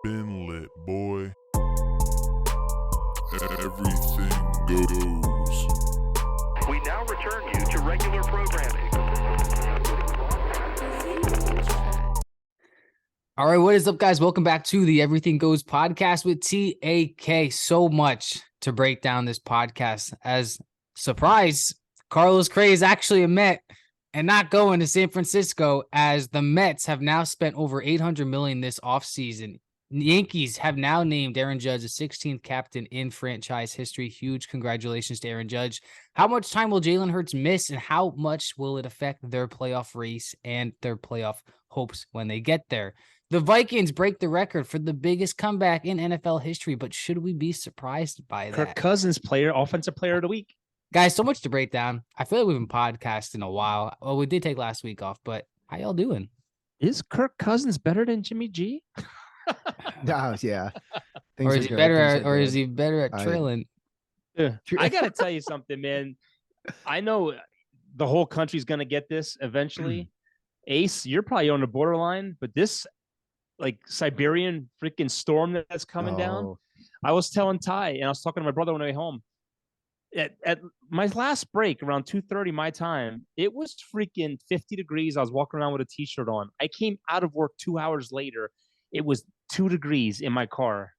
Been lit, boy. Everything goes. We now return you to regular programming. All right, what is up, guys? Welcome back to the Everything Goes podcast with TAK. So much to break down this podcast. As surprise, Carlos Cray is actually a Met and not going to San Francisco, as the Mets have now spent over $800 million this offseason. Yankees have now named Aaron Judge the 16th captain in franchise history. Huge congratulations to Aaron Judge. How much time will Jalen Hurts miss, and how much will it affect their playoff race and their playoff hopes when they get there? The Vikings break the record for the biggest comeback in NFL history, but should we be surprised by that? Kirk Cousins, offensive player of the week. Guys, so much to break down. I feel like we've been podcasting a while. Well, we did take last week off, but how y'all doing? Is Kirk Cousins better than Jimmy G? Yeah. Or is he better at trailing? I got to tell you something, man. I know the whole country's going to get this eventually. Ace, you're probably on the borderline, but this like Siberian freaking storm that's coming down. I was telling Ty, and I was talking to my brother on the way home. At my last break around 2:30 my time, it was freaking 50 degrees. I was walking around with a t-shirt on. I came out of work 2 hours later. It was 2 degrees in my car.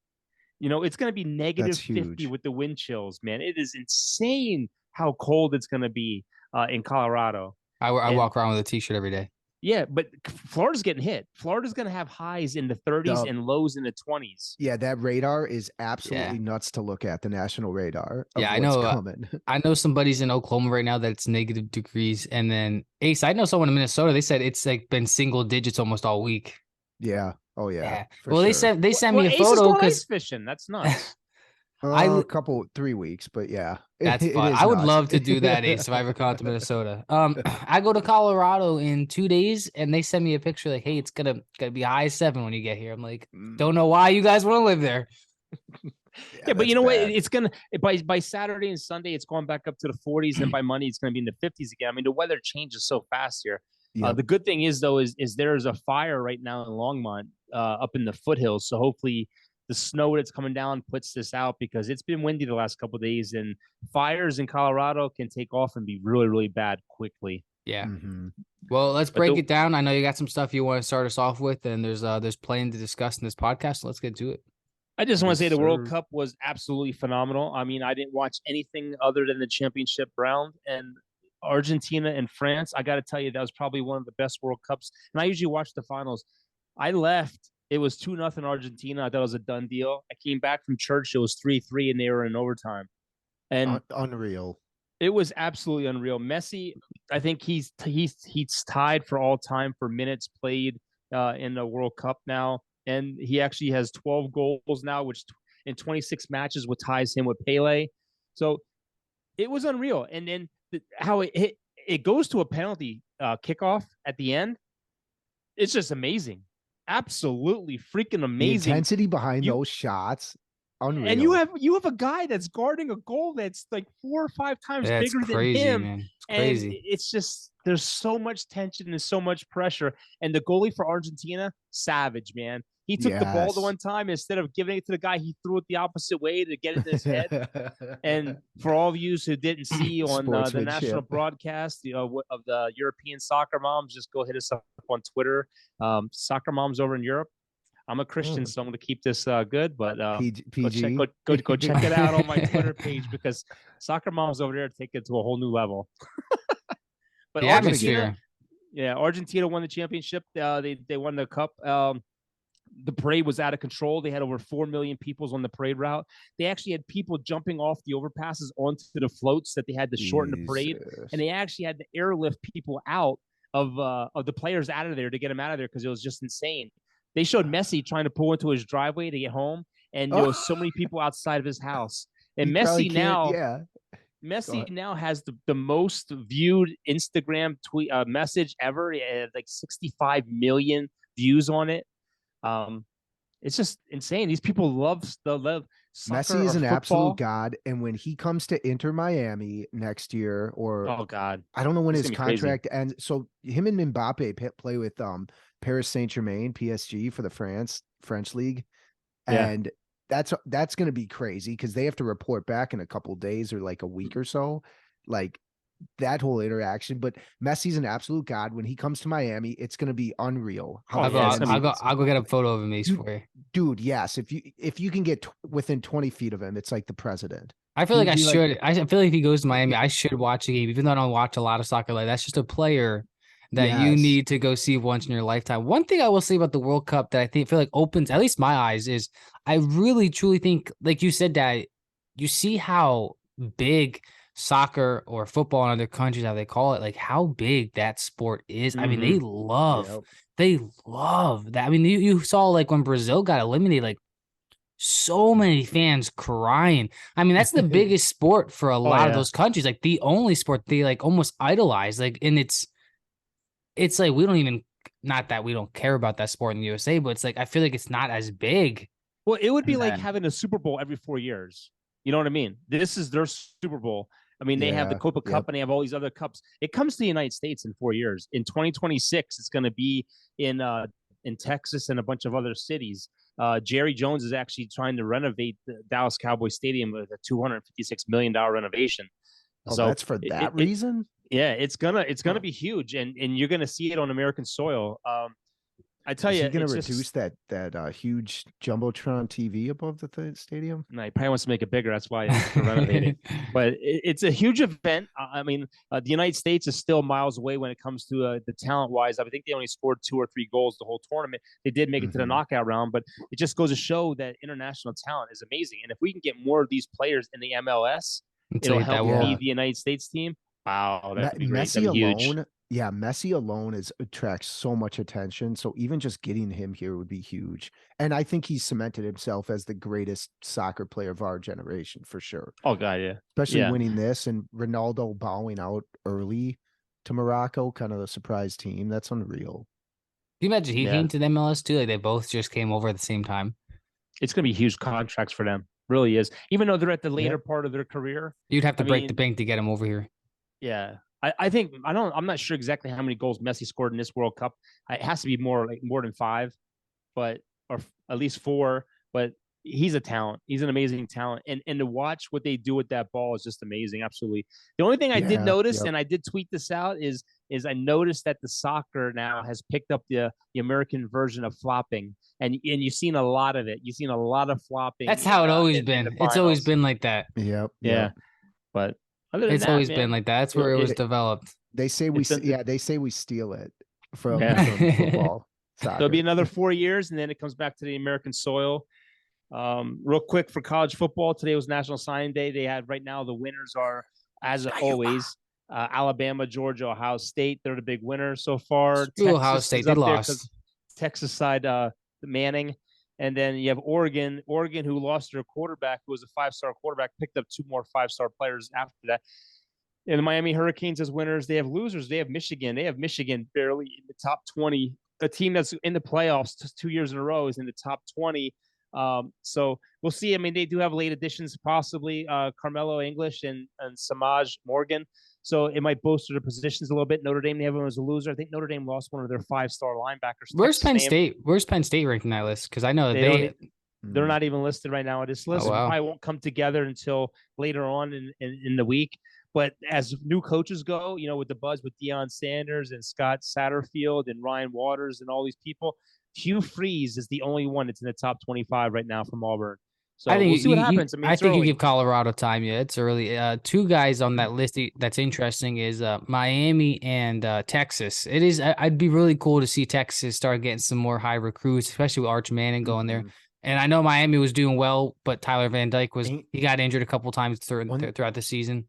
You know, it's going to be negative 50 with the wind chills, man. It is insane how cold it's going to be in Colorado. I walk around with a t-shirt every day. Yeah, but Florida's getting hit. Florida's going to have highs in the 30s and lows in the 20s. Yeah, that radar is absolutely nuts to look at, the national radar. Yeah, I know. I know some buddies in Oklahoma right now that it's negative degrees. And then, Ace, I know someone in Minnesota, they said it's like been single digits almost all week. Yeah. Oh, yeah. Well, sure. they sent me a Ace photo because ice fishing. That's nuts. A couple 3 weeks, but yeah, that's fun. I would love to do that. Ace, if I ever come to Minnesota, I go to Colorado in 2 days, and they send me a picture like, "Hey, it's gonna be high 7 when you get here." I'm like, don't know why you guys want to live there. Yeah, but you know what? It's gonna by Saturday and Sunday, it's going back up to the 40s, and by Monday, it's gonna be in the 50s again. I mean, the weather changes so fast here. The good thing is though, is there is a fire right now in Longmont, up in the foothills. So hopefully the snow that's coming down puts this out, because it's been windy the last couple of days, and fires in Colorado can take off and be really, really bad quickly. Yeah. Well, let's break it down. I know you got some stuff you want to start us off with, and there's plenty to discuss in this podcast. So let's get to it. I just want to say the World Cup was absolutely phenomenal. I mean, I didn't watch anything other than the championship round, and Argentina and France. I got to tell you, that was probably one of the best World Cups. And I usually watch the finals. I left. It was 2-0 Argentina. I thought it was a done deal. I came back from church. It was 3-3, and they were in overtime. And unreal. It was absolutely unreal. Messi, I think he's tied for all time for minutes played in the World Cup now, and he actually has 12 goals now, which in 26 matches, what ties him with Pele. So it was unreal. And then how it goes to a penalty kickoff at the end. It's just amazing. Absolutely freaking amazing. The intensity behind those shots, unreal. And you have a guy that's guarding a goal that's like 4 or 5 times bigger than him. Man. It's crazy. And it's just, there's so much tension and so much pressure. And the goalie for Argentina, savage, man. He took the ball the one time, instead of giving it to the guy, he threw it the opposite way to get it in his head. And for all of you who didn't see on the national broadcast, of the European soccer moms, just go hit us up on Twitter. Soccer moms over in Europe. I'm a Christian, so I'm going to keep this good. But PG. Go check it out on my Twitter page, because soccer moms over there take it to a whole new level. But the atmosphere. Argentina won the championship. They won the cup. The parade was out of control. They had over 4 million people on the parade route. They actually had people jumping off the overpasses onto the floats that they had to shorten the parade. And they actually had to airlift people out of the players out of there to get them out of there, because it was just insane. They showed Messi trying to pull into his driveway to get home, and there was so many people outside of his house. And Messi now has the most viewed Instagram tweet message ever. It had like 65 million views on it. It's just insane. These people love soccer. Messi is an absolute god, and when he comes to Inter Miami next year, or I don't know when his contract ends. So him and Mbappe play with Paris Saint-Germain, PSG, for the French league. And that's going to be crazy because they have to report back in a couple of days or like a week or so. Like that whole interaction. But Messi's an absolute god. When he comes to Miami, it's going to be unreal. I'll go get a photo of him, Ace, for you. Dude, yes. If you can get within 20 feet of him, it's like the president. I feel like I should. I feel like if he goes to Miami, I should watch a game, even though I don't watch a lot of soccer. Like that's just a player that you need to go see once in your lifetime. One thing I will say about the World Cup that I feel like opens at least my eyes is I really truly think, like you said, that you see how big soccer or football in other countries, how they call it, like how big that sport is. I mean, they love that. I mean, you saw like when Brazil got eliminated, like so many fans crying. I mean, that's the biggest sport for a lot of those countries. Like the only sport they like almost idolize. Like, and it's like we don't even, not that we don't care about that sport in the USA, but it's like I feel like it's not as big. Well, it would be like having a Super Bowl every 4 years. You know what I mean? This is their Super Bowl. I mean, they have the Copa Cup and they have all these other cups. It comes to the United States in 4 years. In 2026, it's going to be in Texas and a bunch of other cities. Jerry Jones is actually trying to renovate the Dallas Cowboys Stadium with a $256 million renovation. Oh, so that's for that reason? It's gonna be huge, and you're gonna see it on American soil. I tell you, he's going to reduce that huge jumbotron TV above the stadium. No, he probably wants to make it bigger. That's why it's renovating. But it's a huge event. I mean, the United States is still miles away when it comes to the talent wise. I think they only scored 2 or 3 goals the whole tournament. They did make it to the knockout round, but it just goes to show that international talent is amazing. And if we can get more of these players in the MLS, it'll help feed the United States team. Wow, that'd be great. That'd be huge. Yeah, Messi alone attracts so much attention. So even just getting him here would be huge. And I think he's cemented himself as the greatest soccer player of our generation for sure. Oh God, yeah. Especially winning this and Ronaldo bowing out early to Morocco, kind of a surprise team. That's unreal. Can you imagine he came to the MLS too? Like they both just came over at the same time. It's gonna be huge contracts for them. Really is. Even though they're at the later part of their career. You'd have to break the bank to get him over here. Yeah. I think I'm not sure exactly how many goals Messi scored in this World Cup. It has to be more than 5, or at least 4. But he's a talent. He's an amazing talent. And to watch what they do with that ball is just amazing. Absolutely. The only thing I did notice, and I did tweet this out, is I noticed that the soccer now has picked up the American version of flopping. And you've seen a lot of it. You've seen a lot of flopping. That's how it always been. It's always been like that. Yep. Yeah. But it's always been like that. That's where it was developed. They say we steal it from football. Soccer. There'll be another 4 years, and then it comes back to the American soil. Real quick for college football, today was National Signing Day. They had right now the winners are, as always, Alabama, Georgia, Ohio State. They're the big winners so far. Ohio State, they lost. Texas side, Manning. And then you have Oregon, who lost their quarterback, who was a 5-star quarterback, picked up 2 more 5-star players after that. And the Miami Hurricanes as winners. They have losers. They have Michigan. They have Michigan barely in the top 20. A team that's in the playoffs 2 years in a row is in the top 20. So we'll see. I mean, they do have late additions, possibly Carmelo English and Samaj Morgan. So it might bolster their positions a little bit. Notre Dame, they have them as a loser. I think Notre Dame lost one of their 5-star linebackers. Where's Penn State? Where's Penn State ranked in that list? Because I know they're not even listed right now on this list. I won't come together until later on in the week. But as new coaches go, with the buzz with Deion Sanders and Scott Satterfield and Ryan Waters and all these people, Hugh Freeze is the only one that's in the top 25 right now from Auburn. So I think we'll see what happens. I think you give Colorado time. Yeah, it's early. 2 guys on that list that's interesting is Miami and Texas. It is. I'd be really cool to see Texas start getting some more high recruits, especially with Arch Manning going there. And I know Miami was doing well, but Tyler Van Dyke he got injured a couple times throughout the season.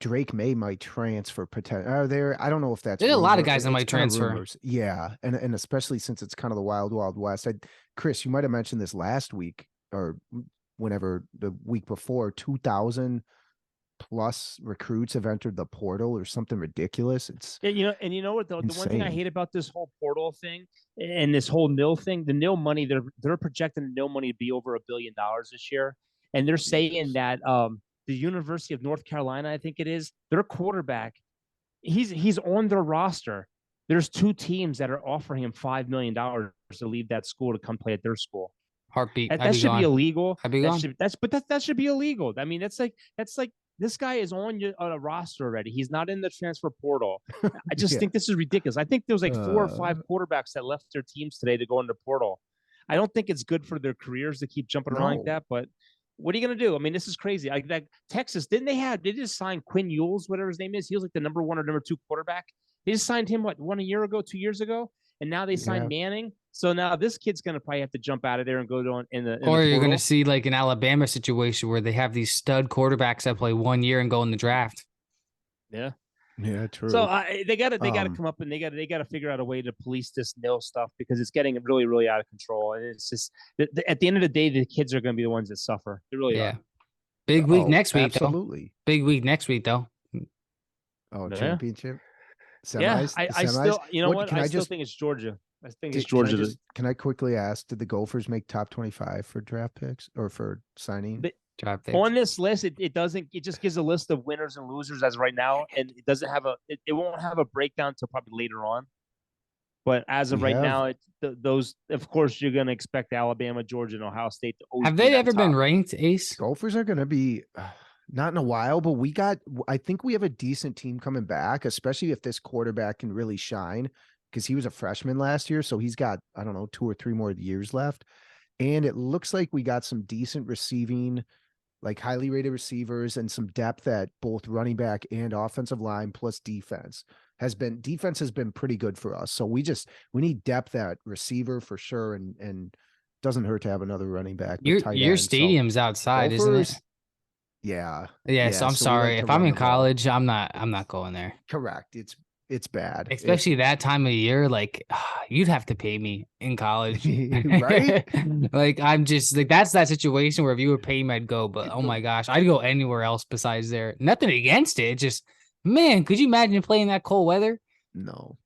Drake May might transfer potential. I don't know if that's. There's a lot of guys that might transfer. Yeah, and especially since it's kind of the wild west. Chris, you might have mentioned this last week or whenever the week before. 2,000 plus recruits have entered the portal or something ridiculous. It's what the one thing I hate about this whole portal thing and this whole NIL thing, the NIL money, they're projecting the NIL money to be over $1 billion this year, and they're saying that the University of North Carolina, I think it is, their quarterback, he's on their roster. There's 2 teams that are offering him $5 million to leave that school to come play at their school. Heartbeat. That, I'd that be should be gone. illegal. I'd be That gone. should that should be illegal. I mean, that's like this guy is on a roster already. He's not in the transfer portal. I just Yeah. think this is ridiculous. I think there was like 4 or 5 Uh, quarterbacks that left their teams today to go into portal. I don't think it's good for their careers to keep jumping around like No. that. But what are you gonna do? I mean, this is crazy. Like Texas, they just sign Quinn Ewers, whatever his name is. He was like the number 1 or number 2 quarterback. They just signed him 1 year ago, 2 years ago, and now they signed Manning. So now this kid's gonna probably have to jump out of there and go to in the Or you're going to portal. see like an Alabama situation where they have these stud quarterbacks that play 1 year and go in the draft. Yeah. Yeah, true. So they got to come up and they got to figure out a way to police this nil stuff because it's getting really, really out of control. And it's just at the end of the day, the kids are going to be the ones that suffer. They really Yeah. are. Big week next week, absolutely. though. Big week next week, though. Oh, Yeah. championship. Yeah, Semis? I Semis? still, you know what? Can I still think it's Georgia. I think it's Can I Georgia. can I quickly ask, did the Gophers make top 25 for draft picks or for signing? Draft picks. On this list, it doesn't. It just gives a list of winners and losers as right now, and it doesn't have it won't have a breakdown until probably later on. But as of right now, those of course you're going to expect Alabama, Georgia, and Ohio State to always Have be they that ever been top. ranked, Ace? Gophers are going to be not in a while, but I think we have a decent team coming back, especially if this quarterback can really shine because he was a freshman last year. So he's got, I don't know, 2 or 3 more years left. And it looks like we got some decent receiving, like highly rated receivers and some depth at both running back and offensive line plus defense has been pretty good for us. So we need depth at receiver for sure. And doesn't hurt to have another running back. Your tight end. So stadium's outside, isn't it? Gophers, Yeah. Yeah, so I'm so we like sorry. to If I'm run in the ball. college, I'm not going there. Correct. It's bad. Especially that time of year, like you'd have to pay me in college. Right? Like I'm just like that's that situation where if you were paying me, I'd go, but oh my gosh, I'd go anywhere else besides there. Nothing against it. Just man, could you imagine playing that cold weather? No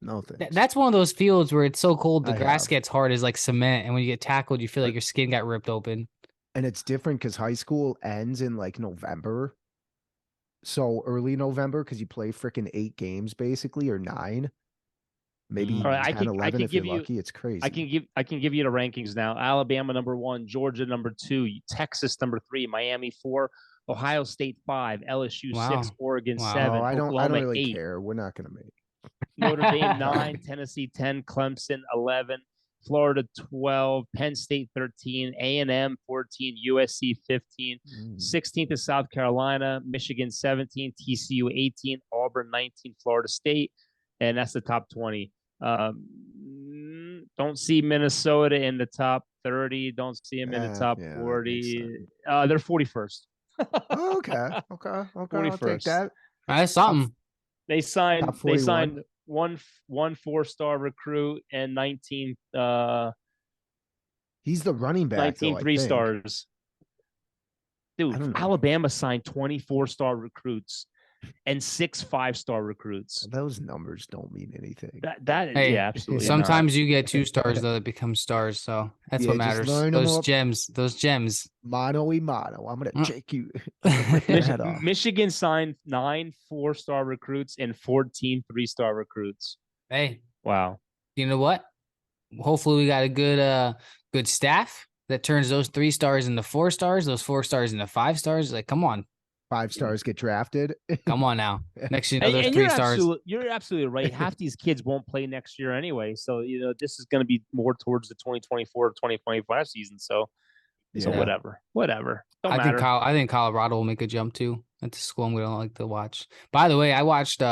thanks. That's one of those fields where it's so cold the I grass have. gets hard as like cement, and when you get tackled, you feel like your skin got ripped open. And it's different because high school ends in like November. So early November, because you play freaking 8 games basically, or 9, maybe All right, 10, 11 if you're give you- lucky. It's crazy. I can give you the rankings now. Alabama number 1, Georgia number 2, Texas number 3, Miami 4, Ohio State 5, LSU Wow. 6, Oregon Wow. 7, I don't Oklahoma really 8, care. We're not gonna make Notre Dame 9, Tennessee 10, Clemson 11, Florida 12, Penn State 13, A&M 14, USC 15, 16th is South Carolina, Michigan 17, TCU 18, Auburn 19, Florida State, and that's the top 20. Don't see Minnesota in the top 30. Don't see them in the top yeah, that makes 40. They're 41st. Oh, okay. I'll take 41st. that. That's something. They signed Top 41. one 4-star recruit and 19 He's the running back. 19 though, I 3 think. stars. I don't Dude, know. Alabama signed 24-star recruits and 6 5-star recruits. Those numbers don't mean anything. That Hey, yeah, absolutely. sometimes you get 2 stars though that become stars, so that's what Yeah, just matters. line 'em Those up. gems. Mano y mano. I'm gonna Mm. check you. not. Head off. Michigan signed 9 4-star recruits and 14 3-star recruits. Hey, Wow. you know what? Hopefully we got a good staff that turns those 3 stars into 4 stars, those 4 stars into 5 stars. Like, come on. 5 stars get drafted. Come on now. Next you know, And, those and 3 stars. you're absolutely right. Half these kids won't play next year anyway. So, this is going to be more towards the 2024 2025 season. So Yeah. whatever. Don't I matter. think Colorado will make a jump too. That's a school I'm gonna like to watch. By the way, I watched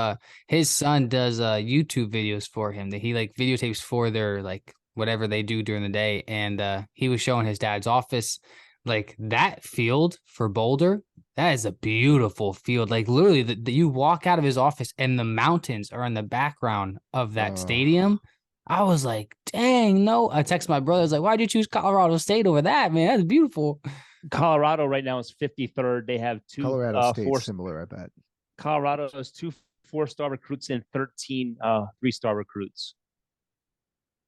his son does YouTube videos for him that he like videotapes for their like whatever they do during the day, and he was showing his dad's office. Like that field for Boulder, that is a beautiful field. Like literally, you walk out of his office and the mountains are in the background of that Oh. stadium. I was like, dang, no. I texted my brother. I was like, why'd you choose Colorado State over that, man? That's beautiful. Colorado right now is 53rd. They have 2 Colorado State 4 similar, I bet. Colorado has 2 4-star recruits and 13 3-star recruits.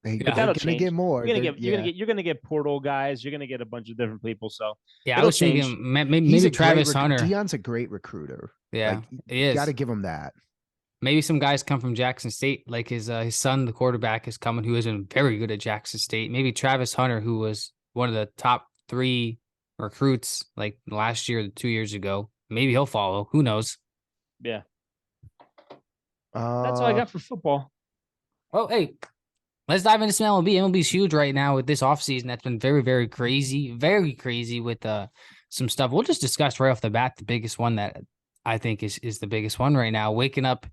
Hey, But they're that'll gonna change. get more. You're gonna get portal guys. You're gonna get a bunch of different people. So Yeah, I It'll was change. thinking maybe He's a great Travis Hunter. Dion's a great recruiter. Yeah, he You is. got to give him that. Maybe some guys come from Jackson State, like his son, the quarterback, is coming, who isn't very good at Jackson State. Maybe Travis Hunter, who was one of the top 3 recruits like last year, 2 years ago. Maybe he'll follow. Who knows? Yeah. That's all I got for football. Well, hey, let's dive into some MLB. MLB's huge right now with this offseason. That's been very, very crazy with some stuff. We'll just discuss right off the bat the biggest one that I think is the biggest one right now. Waking up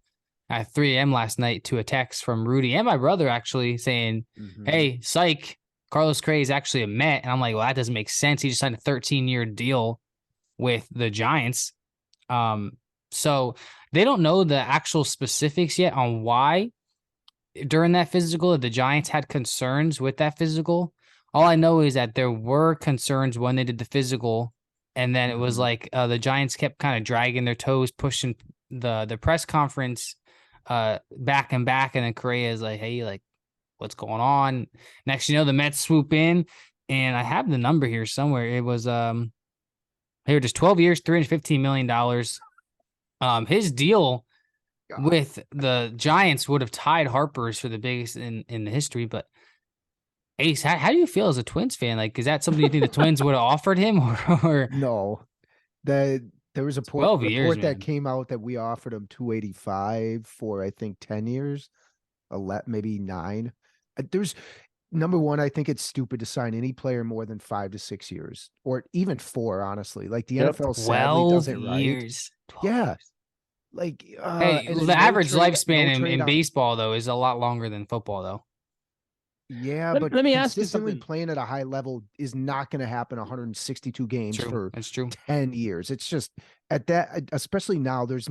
at 3 a.m. last night to a text from Rudy and my brother actually saying, hey, psych, Carlos Correa is actually a Met. And I'm like, well, that doesn't make sense. He just signed a 13-year deal with the Giants. So they don't know the actual specifics yet on why during that physical the Giants had concerns with that physical. All I know is that there were concerns when they did the physical, and then it was like the Giants kept kind of dragging their toes, pushing the press conference back and back, and then Correa is like, hey, like, what's going on? Next, the Mets swoop in, and I have the number here somewhere. It was here just 12 years, $315 million. His deal with the Giants would have tied Harper's for the biggest in the history. But Ace, how do you feel as a Twins fan? Like, is that something you think the Twins would have offered him, or no? There was a report that came out that we offered him 285 for, I think, 10 years, maybe 9. There's number one, I think it's stupid to sign any player more than 5 to 6 years, or even 4. Honestly, like the NFL sadly does it right. Years. Yeah. Like, hey, the average lifespan in baseball though is a lot longer than football though. Yeah, but let me ask you consistently something. playing at a high level is not going to happen 162 games for That's true. 10 years. It's just at that, especially now, there's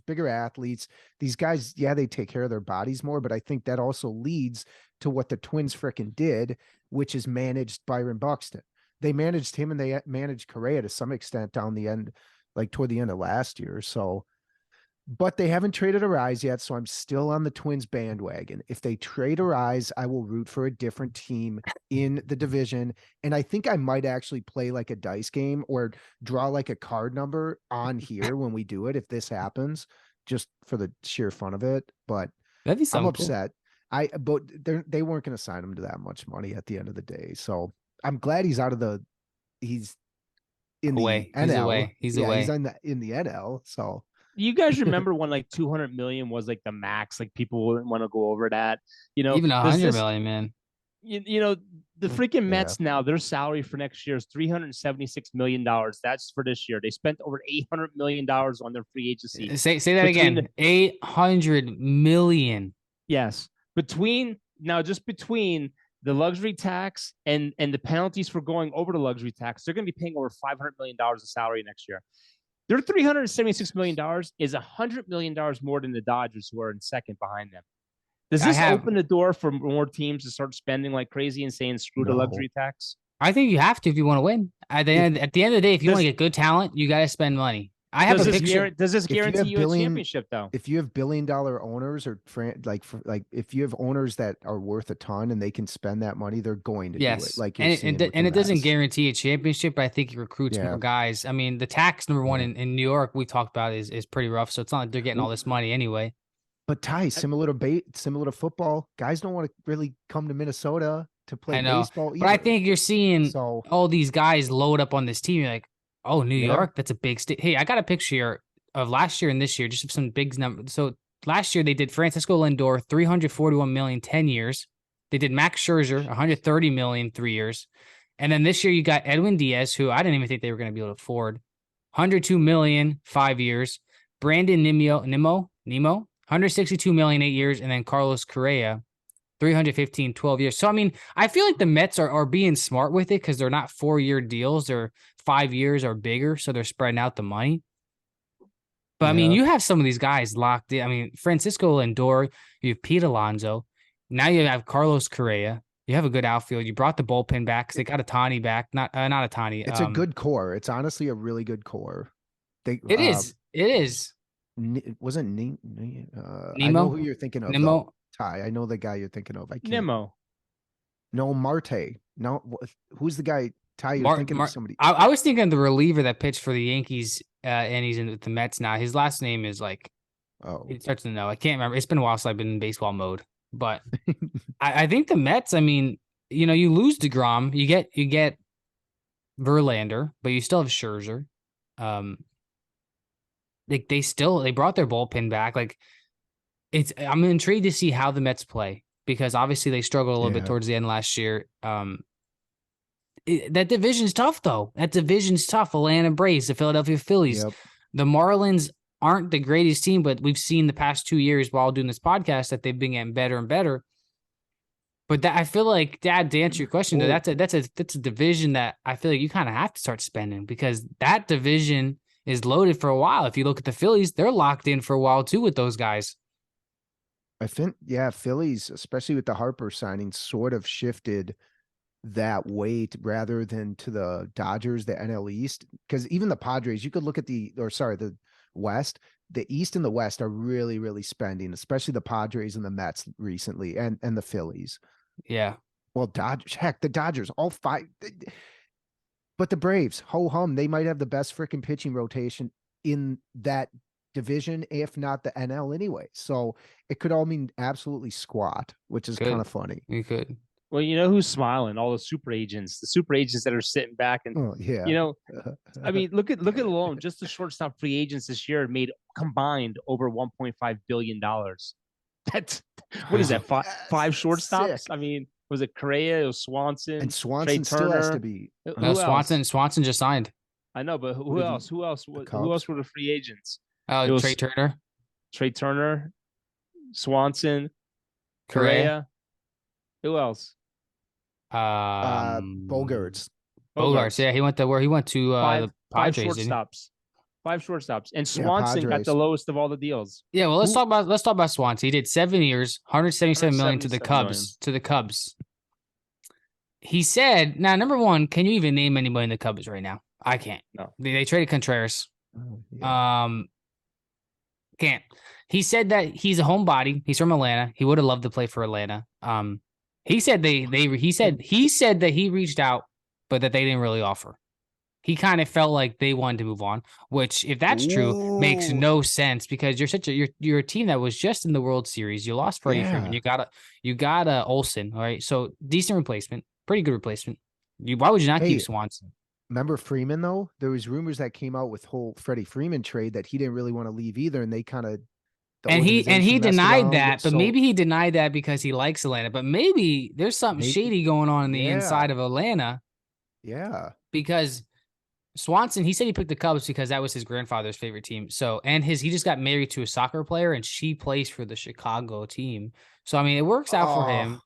bigger athletes. These guys, yeah, they take care of their bodies more, but I think that also leads to what the Twins frickin' did, which is managed Byron Buxton. They managed him and they managed Correa to some extent down the end, like toward the end of last year. So, but they haven't traded Arise yet, so I'm still on the Twins bandwagon. If they trade Arise, I will root for a different team in the division. And I think I might actually play like a dice game or draw like a card number on here when we do it, if this happens, just for the sheer fun of it. But I'm upset. But they weren't going to sign him to that much money at the end of the day. So I'm glad he's in the NL. He's away. He's in the NL. So. You guys remember when like 200 million was like the max, like people wouldn't want to go over that, even 100 million, man. The freaking Mets now, their salary for next year is $376 million. That's for this year. They spent over $800 million on their free agency. Say that again. 800 million. Yes. Between the luxury tax and the penalties for going over the luxury tax, they're going to be paying over $500 million of salary next year. Their $376 million is $100 million more than the Dodgers, who are in second behind them. Does this open the door for more teams to start spending like crazy and saying screw the luxury tax? I think you have to if you want to win. At the end of the day, if you want to get good talent, you got to spend money. I have a picture. Does this guarantee you a championship though? If you have billion-dollar owners or if you have owners that are worth a ton and they can spend that money, they're going to do it. Like it doesn't guarantee a championship, but I think it recruits more guys. I mean, the tax number one in New York we talked about is pretty rough, so it's not like they're getting all this money anyway. But Ty, similar to football, guys don't want to really come to Minnesota to play baseball either. But I think you're seeing all these guys load up on this team. You're like, oh, New York, that's a big state. Hey, I got a picture here of last year and this year, just some big numbers. So last year they did Francisco Lindor, $341 million, 10 years. They did Max Scherzer, $130 million, 3 years. And then this year you got Edwin Diaz, who I didn't even think they were going to be able to afford, $102 million, 5 years. Brandon Nimmo, $162 million, 8 years. And then Carlos Correa, $315, 12 years. So, I mean, I feel like the Mets are being smart with it because they're not 4-year deals. They're 5 years or bigger, so they're spreading out the money. But, I mean, you have some of these guys locked in. I mean, Francisco Lindor, you have Pete Alonso. Now you have Carlos Correa. You have a good outfield. You brought the bullpen back because they got Ohtani back. Not Ohtani. It's a good core. It's honestly a really good core. It is. Wasn't Nemo? I know who you're thinking of. Nemo. Ty, I know the guy you're thinking of. Nemo. No, Marte. No, who's the guy? Ty, you're thinking of somebody. I was thinking of the reliever that pitched for the Yankees, and he's in the Mets now. His last name is like, it starts to know. I can't remember. It's been a while since I've been in baseball mode. But I think the Mets, I mean, you lose DeGrom, you get Verlander, but you still have Scherzer. They brought their bullpen back. Like I'm intrigued to see how the Mets play because obviously they struggled a little bit Yeah. towards the end last year. That division's tough though. That division's tough. Atlanta Braves, the Philadelphia Phillies, Yep. the Marlins aren't the greatest team, but we've seen the past 2 years while doing this podcast that they've been getting better and better. But that I feel like, Dad, to answer your question, though, Well- that's a division that I feel like you kind of have to start spending because that division is loaded for a while. If you look at the Phillies, they're locked in for a while too with those guys. I think, yeah, Phillies, especially with the Harper signing, sort of shifted that weight rather than to the Dodgers, the NL East. Because even the Padres, you could look at the West. The East and the West are really, really spending, especially the Padres and the Mets recently, and the Phillies. Yeah. Well, the Dodgers, all five. But the Braves, ho hum, they might have the best freaking pitching rotation in that division, if not the NL anyway. So it could all mean absolutely squat, which is Could. kind of funny. You could. Well, you know who's smiling? All the super agents that are sitting back and Oh, yeah. you know, I mean, look at alone just the shortstop free agents this year made combined over $1.5 billion. That's what is that? Five shortstops? Sick. I mean, was it Correa? It was Swanson, And Trey Swanson still has to Turner. be. Who No, else? Swanson just signed. I know, but who Did else? Who else? Cubs? Who else were the free agents? It Oh, was Trey Turner, Trey Turner, Swanson, Correa, Correa. Who else? Bogarts. Bogarts. Yeah, he went to five the Padres. Didn't he? shortstops. Five shortstops, and Yeah, Swanson got Padres. the lowest of all the deals. Yeah, well, let's talk about Swanson. He did 7 years, 177 million to the 177 million. Cubs. To the Cubs. He said, now, number one, can you even name anybody in the Cubs right now? I can't. No. They traded Contreras. Oh, yeah. Can't. He said that he's a homebody. He's from Atlanta. He would have loved to play for Atlanta. He said he said that he reached out, but that they didn't really offer. He kind of felt like they wanted to move on, which, if that's true, makes Ooh. no sense because you're a team that was just in the World Series. You lost Freddie Freeman. You got Olsen. All right, so decent replacement, pretty good replacement. Why would you not keep Swanson? Remember Freeman though? There was rumors that came out with whole Freddie Freeman trade that he didn't really want to leave either, and they kind of And he denied that, but so maybe he denied that because he likes Atlanta. But maybe there's something shady going on in the inside of Atlanta. Yeah. Because Swanson, he said he picked the Cubs because that was his grandfather's favorite team. So, and he just got married to a soccer player, and she plays for the Chicago team. So, I mean, it works out for him.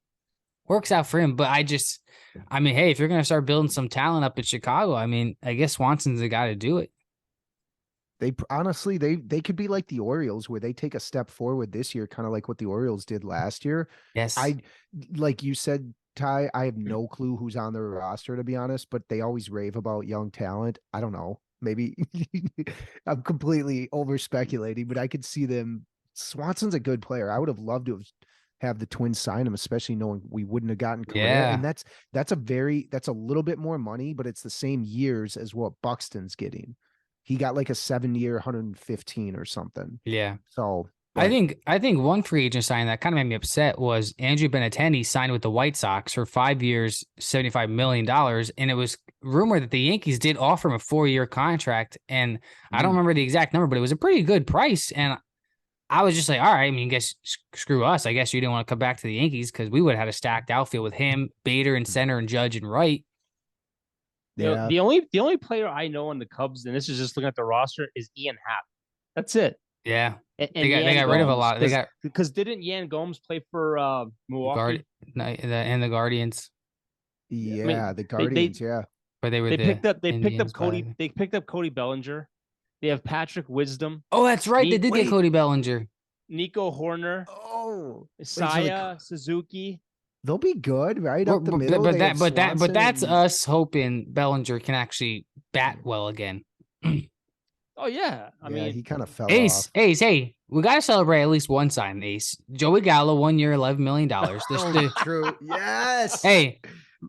Works out for him. But I mean, hey, if you're gonna start building some talent up in Chicago, I mean, I guess Swanson's the guy to do it. They honestly, they could be like the Orioles, where they take a step forward this year, kind of like what the Orioles did last year. Yes. Like you said, Ty, I have no clue who's on their roster, to be honest, but they always rave about young talent. I don't know. Maybe I'm completely over speculating, but I could see them. Swanson's a good player. I would have loved to have the Twins sign him, especially knowing we wouldn't have gotten Correa. Yeah. And that's a little bit more money, but it's the same years as what Buxton's getting. He got like a 7-year, 115 or something. Yeah. So I think one free agent signing that kind of made me upset was Andrew Benintendi signed with the White Sox for 5 years, $75 million. And it was rumored that the Yankees did offer him a 4-year contract. And I don't remember the exact number, but it was a pretty good price. And I was just like, all right, I mean, I guess screw us. I guess you didn't want to come back to the Yankees because we would have had a stacked outfield with him, Bader in center, and Judge and right. yeah. You know, the only player I know on the Cubs, and this is just looking at the roster, is Ian Happ. That's it. Yeah. And They got rid of a lot. Because didn't Yan Gomes play for Milwaukee? And the Guardians. Yeah, I mean, the Guardians, But they were They picked up Indians Cody. by- They picked up Cody Bellinger. They have Patrick Wisdom, Oh, that's right. They did Wait. get Cody Bellinger. Nico Horner, Oh, Saya Suzuki. they'll be good, right up the middle. But They have Swanson that's and- us hoping Bellinger can actually bat well again. Oh yeah, I yeah, mean, he kind of fell Ace, off. hey, we gotta celebrate at least one sign, Ace. Joey Gallo, 1 year, $11 million. Oh, true. Yes. Hey,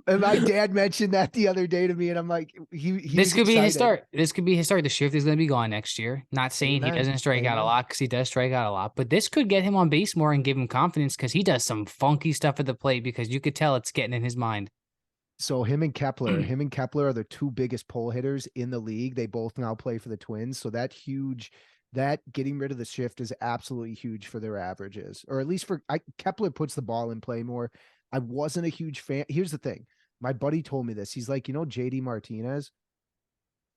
And my dad mentioned that the other day to me, and I'm like, he This was could be his excited. start. This could be his start. The shift is going to be gone next year. Not saying he Amen. doesn't strike out a Amen. lot, because he does strike out a lot, but this could get him on base more and give him confidence, because he does some funky stuff at the plate, because you could tell it's getting in his mind. So him and Kepler are the two biggest pull hitters in the league. They both now play for the Twins. So that getting rid of the shift is absolutely huge for their averages, or at least Kepler puts the ball in play more. I wasn't a huge fan. Here's the thing. My buddy told me this. He's like, JD Martinez.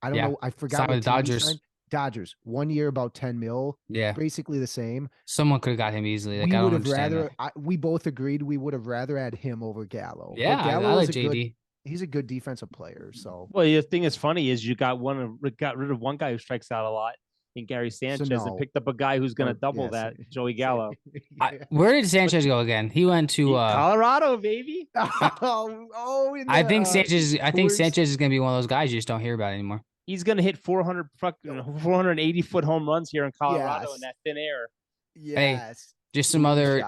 I don't know. I forgot Signed what with the team he Dodgers. signed. Dodgers, 1 year, about 10 mil. Yeah. Basically the same. Someone could have got him easily. Like, We I would don't have understand rather, that. we both agreed we would have rather had him over Gallo. Yeah, But I Gallo like is JD. he's a good defensive player. So Well, the thing is funny is you got rid of one guy who strikes out a lot in Gary Sanchez no. and picked up a guy who's going to double yes. that, Joey Gallo. Where did Sanchez go again? He went to Colorado, baby. I think Sanchez. I think Sanchez is going to be one of those guys you just don't hear about anymore. He's going to hit 480-foot home runs here in Colorado in that thin air. Yes. Just some other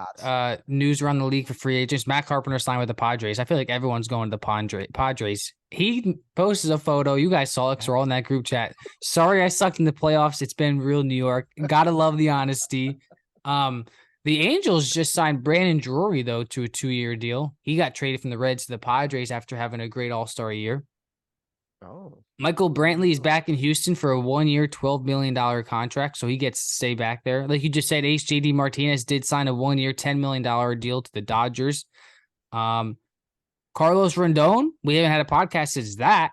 news around the league for free agents. Matt Carpenter signed with the Padres. I feel like everyone's going to the Padres. He posted a photo. You guys saw it because we're all in that group chat. Sorry I sucked in the playoffs. It's been real New York. Gotta love the honesty. The Angels just signed Brandon Drury, though, to a 2-year deal. He got traded from the Reds to the Padres after having a great all-star year. Oh. Michael Brantley is back in Houston for a 1-year, $12 million contract, so he gets to stay back there. Like you just said, Ace JD Martinez did sign a 1-year, $10 million deal to the Dodgers. Carlos Rendon, we haven't had a podcast since that.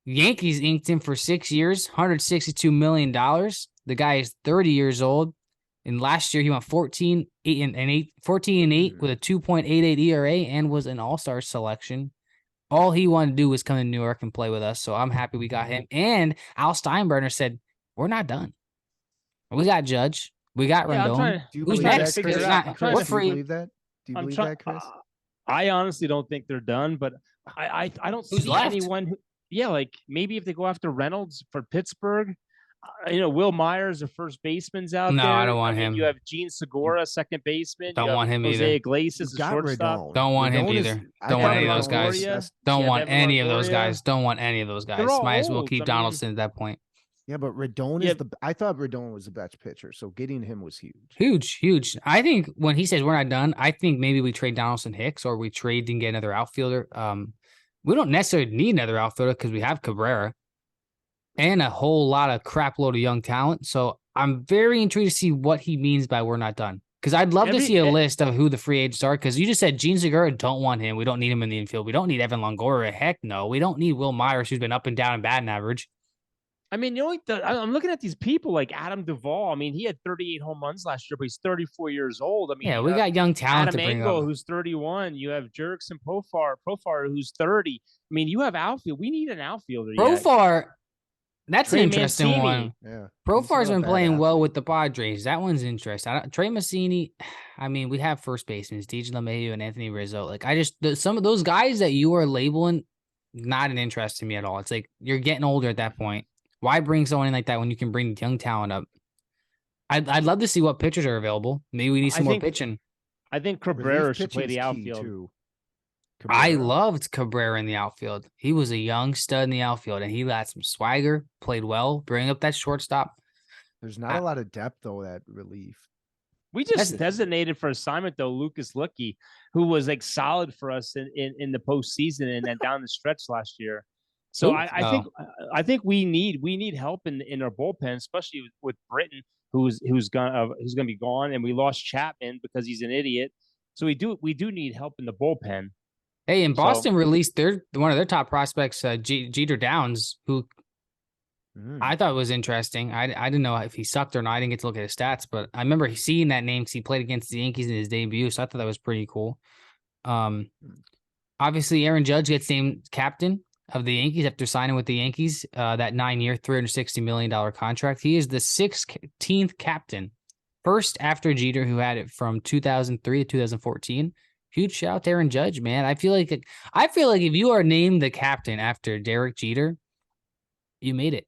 Yankees inked him for 6 years, $162 million. The guy is 30 years old. And last year, he went 14 and 8 with a 2.88 ERA and was an all-star selection. All he wanted to do was come to New York and play with us, so I'm happy we got him. And Al Steinbrenner said, we're not done. We got Judge. We got Rendon. Who's next? Chris? We're free. Do you believe that? Do you believe that, Chris? I honestly don't think they're done, but I don't see anyone who, like maybe if they go after Reynolds for Pittsburgh, Will Myers, the first baseman's out there. No, I don't want him. You have Gene Segura, second baseman. Don't want him Jose either. Iglesias, the shortstop. Don't want him either. Don't want any of those guys. Don't want any of those guys. Don't want any of those guys. Might as well keep Donaldson at that point. Yeah, but Rendon is I thought Rendon was the best pitcher, so getting him was huge. Huge. I think when he says we're not done, I think maybe we trade Donaldson Hicks or we trade and get another outfielder. We don't necessarily need another outfielder because we have Cabrera and a whole lot of crap load of young talent. So I'm very intrigued to see what he means by we're not done. Because I'd love to see a list of who the free agents are. Because you just said Gene Segura, don't want him. We don't need him in the infield. We don't need Evan Longoria. Heck no. We don't need Will Myers, who's been up and down in batting average. I mean, I'm looking at these people like Adam Duvall. I mean, he had 38 home runs last year, but he's 34 years old. I mean, yeah, we got young talent Adam to bring Engel, up. who's 31. You have Jerickson Profar, who's 30. I mean, you have outfield. We need an outfielder. Profar, that's Trey an interesting Mancini. one. Yeah, Profar's been playing well with the Padres. That one's interesting. Trey Mancini, I mean, we have first basemen, DJ LeMahieu and Anthony Rizzo. Like, some of those guys that you are labeling, not an interest to me at all. It's like you're getting older at that point. Why bring someone in like that when you can bring young talent up? I'd love to see what pitchers are available. Maybe we need some more pitching. I think Cabrera should play the outfield. I loved Cabrera in the outfield. He was a young stud in the outfield, and he had some swagger, played well, bring up that shortstop. There's not a lot of depth, though, at relief. We just designated for assignment, though, Lucas Lucky, who was like solid for us in the postseason and then down the stretch last year. So I think we need help in our bullpen, especially with Britton, who's gonna be gone, and we lost Chapman because he's an idiot. So we do need help in the bullpen. Hey, and Boston released one of their top prospects, Jeter Downs, who I thought was interesting. I didn't know if he sucked or not. I didn't get to look at his stats, but I remember seeing that name because he played against the Yankees in his debut, so I thought that was pretty cool. Obviously, Aaron Judge gets named captain of the Yankees after signing with the Yankees, that 9-year, $360 million contract. He is the 16th captain, first after Jeter, who had it from 2003 to 2014. Huge shout out to Aaron Judge, man. I feel like if you are named the captain after Derek Jeter, you made it.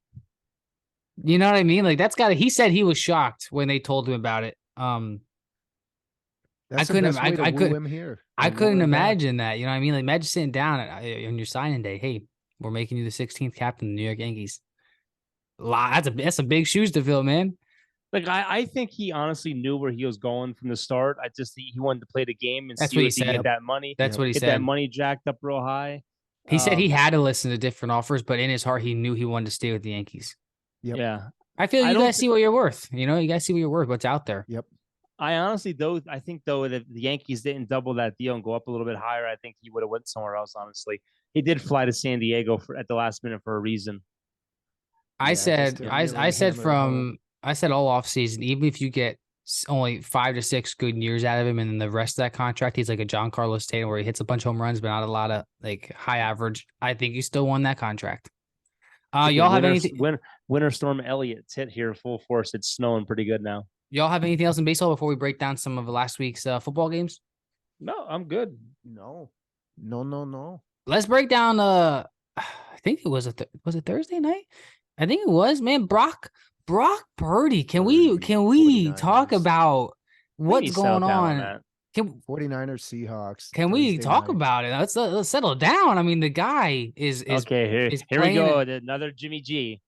You know what I mean? Like he said he was shocked when they told him about it. That's the couldn't best way to woo him here. I and lure couldn't him back. imagine that. You know what I mean? Like imagine sitting down on your signing day. Hey, we're making you the 16th captain of the New York Yankees. That's a big shoes to fill, man. Like I think he honestly knew where he was going from the start. I just think he wanted to play the game and That's see what he if he said. get that money. That's what he Get said. that money jacked up real high. He said he had to listen to different offers, but in his heart, he knew he wanted to stay with the Yankees. Yep. Yeah. I feel I you don't guys see what you're worth. You know, you guys see what you're worth. What's out there. Yep. I honestly, I think that the Yankees didn't double that deal and go up a little bit higher, I think he would have went somewhere else. Honestly, he did fly to San Diego at the last minute for a reason. I said home. all off season, even if you get only 5 to 6 good years out of him, and then the rest of that contract, he's like a John Carlos Tatum where he hits a bunch of home runs, but not a lot of like high average. I think you still won that contract. Y'all have anything? Winter Storm Elliot's hit here full force. It's snowing pretty good now. Y'all have anything else in baseball before we break down some of last week's football games? No, I'm good. No. Let's break down. I think it was was it Thursday night? I think it was. Man, Brock Purdy. Can we 49ers. talk about what's going on? 49ers Seahawks. Can we talk about it? Let's settle down. I mean, the guy is okay. Here we go. Another Jimmy G.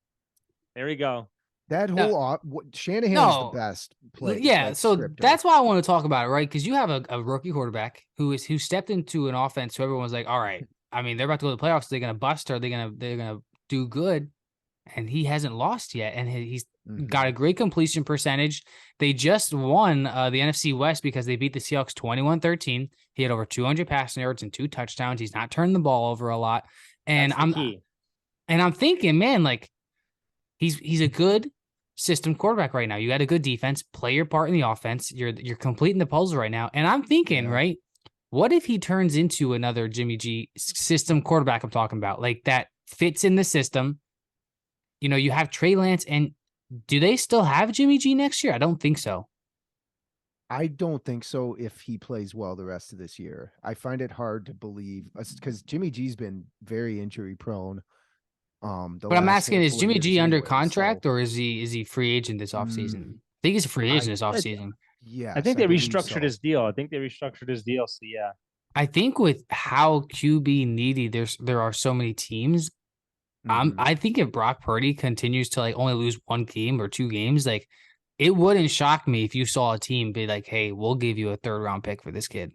There we go. That whole Shanahan's the best player. Yeah, so that's why I want to talk about it, right? Because you have a rookie quarterback who stepped into an offense who everyone was like, all right, I mean, they're about to go to the playoffs. They're gonna bust or they're gonna do good, and he hasn't lost yet, and he's got a great completion percentage. They just won the NFC West because they beat the Seahawks 21-13. He had over 200 passing yards and 2 touchdowns. He's not turning the ball over a lot, and I'm thinking, man, like he's a good system quarterback right now. You got a good defense, play your part in the offense. You're completing the puzzle right now. And I'm thinking, right, what if he turns into another Jimmy G system quarterback I'm talking about, like that fits in the system? You know, you have Trey Lance, and do they still have Jimmy G next year? I don't think so. I don't think so if he plays well the rest of this year. I find it hard to believe because Jimmy G's been very injury prone. But I'm asking, is Jimmy G under contract or is he free agent this offseason? I think he's a free agent this offseason. Yeah. I think they restructured his deal. So yeah. I think with how QB needy there are so many teams, I think if Brock Purdy continues to like only lose 1 game or 2 games, like it wouldn't shock me if you saw a team be like, hey, we'll give you a 3rd round pick for this kid.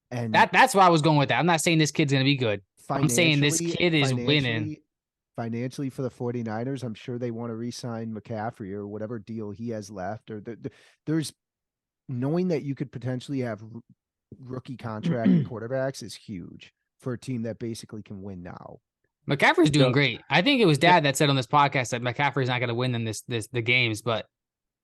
And that's where I was going with that. I'm not saying this kid's going to be good. I'm saying this kid is winning. Financially for the 49ers, I'm sure they want to re-sign McCaffrey or whatever deal he has left. Or there's knowing that you could potentially have rookie contract quarterbacks is huge for a team that basically can win now. McCaffrey's doing great. I think it was Dad that said on this podcast that McCaffrey's not going to win them the games, but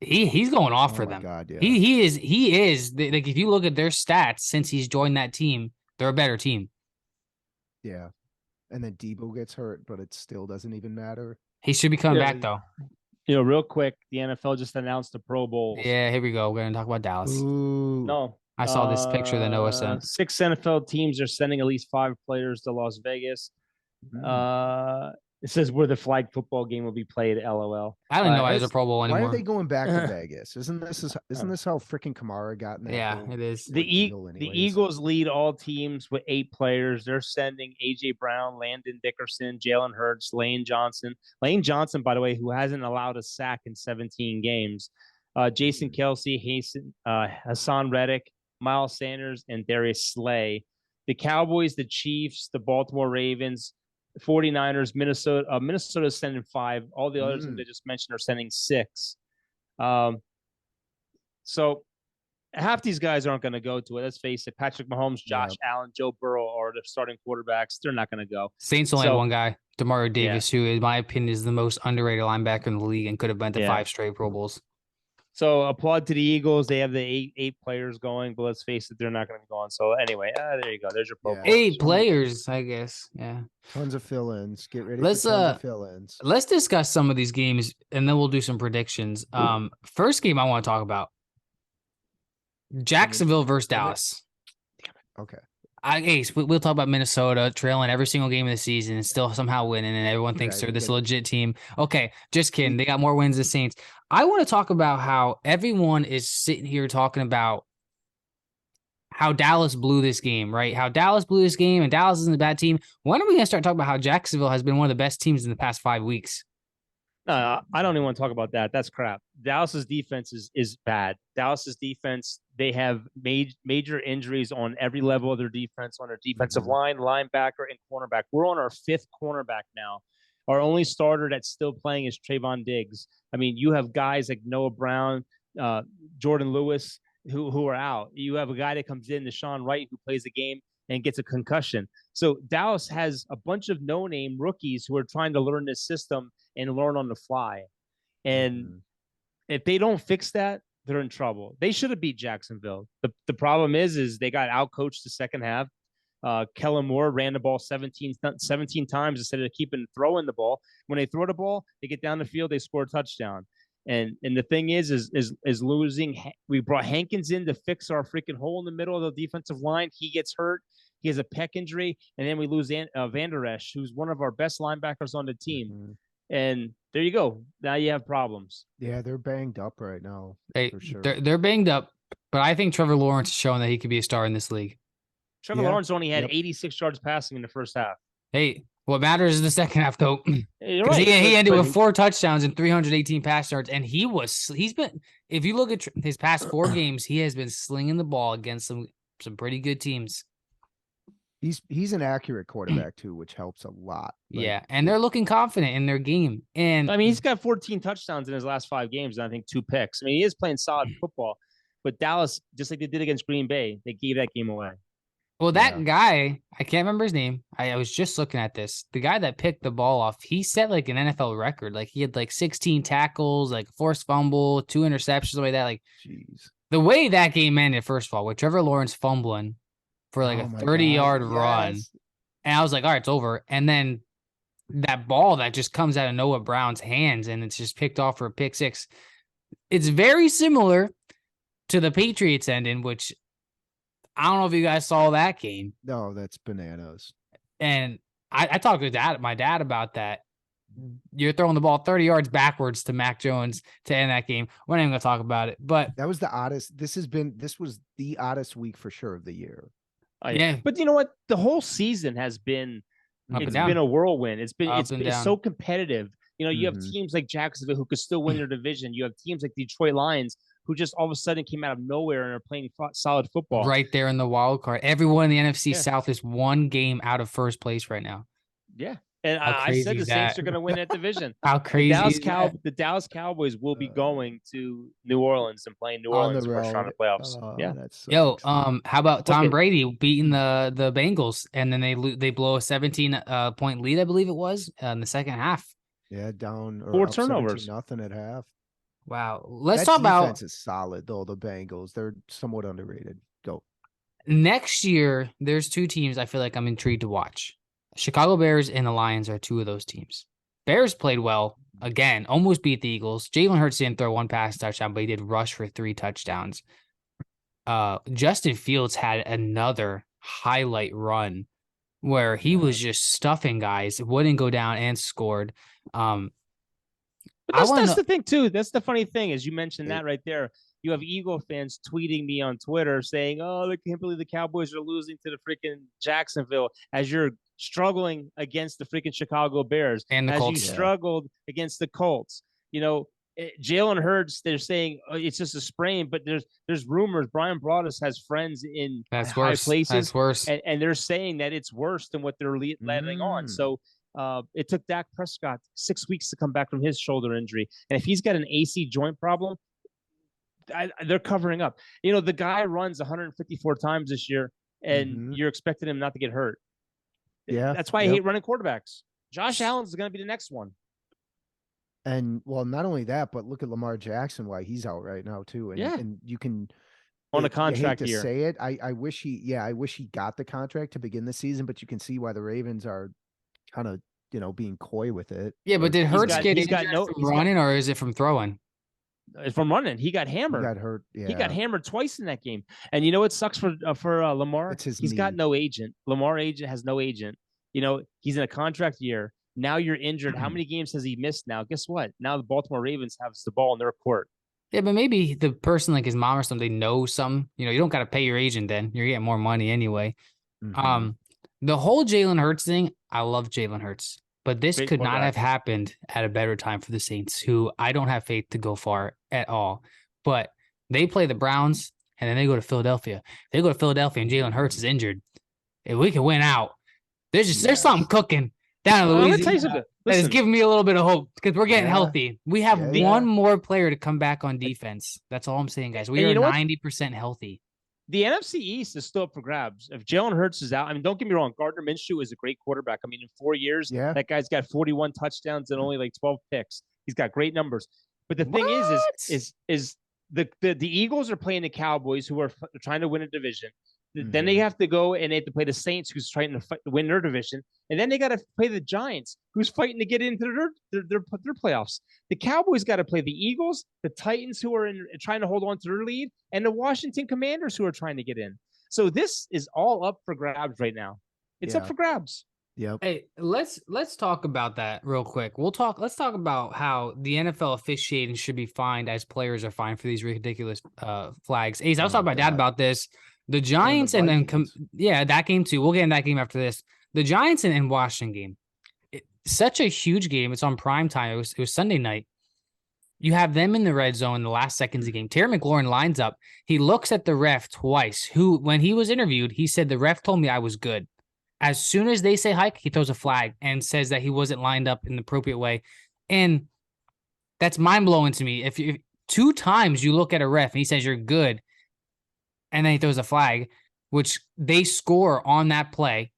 he's going off for them. God, yeah. He is like if you look at their stats since he's joined that team, they're a better team. Yeah. And then Debo gets hurt, but it still doesn't even matter. He should be coming back though. You know, real quick, the NFL just announced the Pro Bowl. Yeah, here we go. We're gonna talk about Dallas. Ooh. No. I saw this picture that Noah sent. 6 NFL teams are sending at least 5 players to Las Vegas. It says where the flag football game will be played. LOL. I don't know why there's a Pro Bowl anymore. Why are they going back to Vegas? Isn't this how freaking Kamara got in that? Yeah, it is. The Eagles lead all teams with 8 players. They're sending AJ Brown, Landon Dickerson, Jalen Hurts, Lane Johnson. Lane Johnson, by the way, who hasn't allowed a sack in 17 games. Jason Kelsey, Hassan Reddick, Miles Sanders, and Darius Slay. The Cowboys, the Chiefs, the Baltimore Ravens, 49ers, Minnesota. Minnesota's sending 5. All the others that they just mentioned are sending 6. So half these guys aren't going to go to it. Let's face it. Patrick Mahomes, Josh Allen, Joe Burrow are the starting quarterbacks. They're not going to go. Saints only have one guy, Demario Davis, who, in my opinion, is the most underrated linebacker in the league and could have been to 5 straight Pro Bowls. So applaud to the Eagles. They have the eight players going, but let's face it, they're not going to be going. So anyway, there you go. There's your Pro Bowl. 8 players, I guess. Yeah. Tons of fill-ins. Get ready for tons of fill-ins. Let's discuss some of these games, and then we'll do some predictions. First game I want to talk about, Jacksonville versus Dallas. Okay. We'll talk about Minnesota trailing every single game of the season and still somehow winning, and everyone thinks they're this legit team. Okay, just kidding. They got more wins than Saints. I want to talk about how everyone is sitting here talking about how Dallas blew this game, right? How Dallas blew this game, and Dallas isn't a bad team. When are we gonna start talking about how Jacksonville has been one of the best teams in the past 5 weeks? No, I don't even want to talk about that. That's crap. Dallas's defense is bad. Dallas's defense, they have major injuries on every level of their defense, on their defensive line, linebacker, and cornerback. We're on our 5th cornerback now. Our only starter that's still playing is Trayvon Diggs. I mean, you have guys like Noah Brown, Jordan Lewis, who are out. You have a guy that comes in, Deshaun Wright, who plays the game and gets a concussion. So Dallas has a bunch of no-name rookies who are trying to learn this system and learn on the fly. And if they don't fix that, they're in trouble. They should have beat Jacksonville. The problem is they got outcoached the second half. Kellen Moore ran the ball 17 times instead of keeping throwing the ball. When they throw the ball, they get down the field, they score a touchdown. And the thing is losing. We brought Hankins in to fix our freaking hole in the middle of the defensive line. He gets hurt. He has a pec injury, and then we lose Van Der Esch, who's one of our best linebackers on the team. And there you go. Now you have problems. Yeah, they're banged up right now. For sure. They're banged up, but I think Trevor Lawrence has shown that he could be a star in this league. Trevor Lawrence only had 86 yards passing in the first half. Hey, what matters is the second half, though. You're right. He ended with 4 touchdowns and 318 pass yards, and he's been. If you look at his past 4 games, he has been slinging the ball against some pretty good teams. He's an accurate quarterback too, which helps a lot. Yeah, and they're looking confident in their game. And I mean, he's got 14 touchdowns in his last 5 games, and I think 2 picks. I mean, he is playing solid football, but Dallas, just like they did against Green Bay, they gave that game away. Well, that guy, I can't remember his name. I was just looking at this. The guy that picked the ball off, he set like an NFL record. Like he had like 16 tackles, like forced fumble, 2 interceptions, like that. Like, jeez, the way that game ended, first of all, with Trevor Lawrence fumbling for like a 30-yard run, and I was like, all right, it's over. And then that ball that just comes out of Noah Brown's hands and it's just picked off for a pick 6. It's very similar to the Patriots ending, which I don't know if you guys saw that game. No, that's bananas. And I talked to my dad about that. You're throwing the ball 30 yards backwards to Mac Jones to end that game. We're not even going to talk about it, but that was the oddest. This was the oddest week for sure of the year. Yeah. But you know what? The whole season has been, it's been a whirlwind. It's so competitive. You know, you have teams like Jacksonville who could still win their division. You have teams like Detroit Lions who just all of a sudden came out of nowhere and are playing solid football. Right there in the wild card. Everyone in the NFC South is 1 game out of first place right now. Yeah. And I said the Saints are going to win that division. How crazy the Dallas Cowboys will be going to New Orleans and playing New Orleans first round of playoffs. Yo, how about Tom Brady beating the Bengals, and then they blow a 17 point lead, I believe it was, in the second half. Yeah, down 4 turnovers, nothing at half. Wow. Let's talk about defense is solid though. The Bengals, they're somewhat underrated. Go. Next year, there's 2 teams I feel like I'm intrigued to watch. Chicago Bears and the Lions are 2 of those teams. Bears played well. Again, almost beat the Eagles. Jalen Hurts didn't throw 1 pass touchdown, but he did rush for 3 touchdowns. Justin Fields had another highlight run where he was just stuffing guys, wouldn't go down, and scored. But that's the thing, too. That's the funny thing, as you mentioned that right there. You have Eagle fans tweeting me on Twitter saying, oh, I can't believe the Cowboys are losing to the freaking Jacksonville, as you're struggling against the freaking Chicago Bears. And the Colts. You struggled against the Colts. You know, Jalen Hurts, they're saying it's just a sprain, but there's rumors. Brian Broaddus has friends in high places. That's worse. And they're saying that it's worse than what they're letting on. So it took Dak Prescott 6 weeks to come back from his shoulder injury. And if he's got an AC joint problem, they're covering up. You know, the guy runs 154 times this year, and you're expecting him not to get hurt. Yeah. That's why I hate running quarterbacks. Josh Allen's going to be the next one. And, well, not only that, but look at Lamar Jackson, why he's out right now, too. And, and you can on a contract I hate to year. say it. I wish he got the contract to begin the season, but you can see why the Ravens are kind of, being coy with it. Yeah, but did Hurts get injured from running, or is it from throwing? From running. He got hammered. He got hurt. Yeah. He got hammered twice in that game. And you know what sucks for Lamar? He's got no agent. Lamar has no agent. You know, he's in a contract year. Now you're injured. How many games has he missed now? Guess what? Now the Baltimore Ravens have the ball in their court. Yeah, but maybe the person like his mom or something knows some. You know, you don't got to pay your agent then. You're getting more money anyway. Mhm. The whole Jalen Hurts thing, I love Jalen Hurts, but this Great could not have quarterback. happened at a better time for the Saints, who I don't have faith to go far at all. But they play the Browns and then they go to Philadelphia. They go to Philadelphia and Jalen Hurts is injured. If we can win out, there's something Yes. cooking down in I'm gonna tell you Louisiana something. that is Listen, giving me a little bit of hope because we're getting Yeah. healthy. We have Yeah, one yeah. more player to come back on defense. That's all I'm saying, guys. We and are you know what? 90% healthy. The NFC East is still up for grabs. If Jalen Hurts is out, I mean, don't get me wrong, Gardner Minshew is a great quarterback. I mean, in 4 years, Yeah. that guy's got 41 touchdowns and only like 12 picks. He's got great numbers. But the thing What? is the Eagles are playing the Cowboys, who are trying to win a division. Then they Mhm. have to go and they have to play the Saints, who's trying to win their division, and then they got to play the Giants, who's fighting to get into their playoffs. The Cowboys got to play the Eagles, the Titans, who are trying to hold on to their lead, and the Washington Commanders, who are trying to get in. So this is all up for grabs right now. It's up Yeah. for grabs. Yep. Hey, let's talk about that real quick. Let's talk about how the NFL officiating should be fined as players are fined for these ridiculous flags. Ace, I was Oh, talking to my dad God. about this. The And the Giants and then Vikings. yeah, that game too. We'll get in that game after this. The Giants and Washington game. Such a huge game. It's on prime time. It was Sunday night. You have them in the red zone in the last seconds of the game. Terry McLaurin lines up. He looks at the ref twice, who, when he was interviewed, he said, the ref told me I was good. As soon as they say hike, he throws a flag and says that he wasn't lined up in the appropriate way. And that's mind blowing to me. If 2 times you look at a ref and he says you're good, and then he throws a flag, which they score on that play.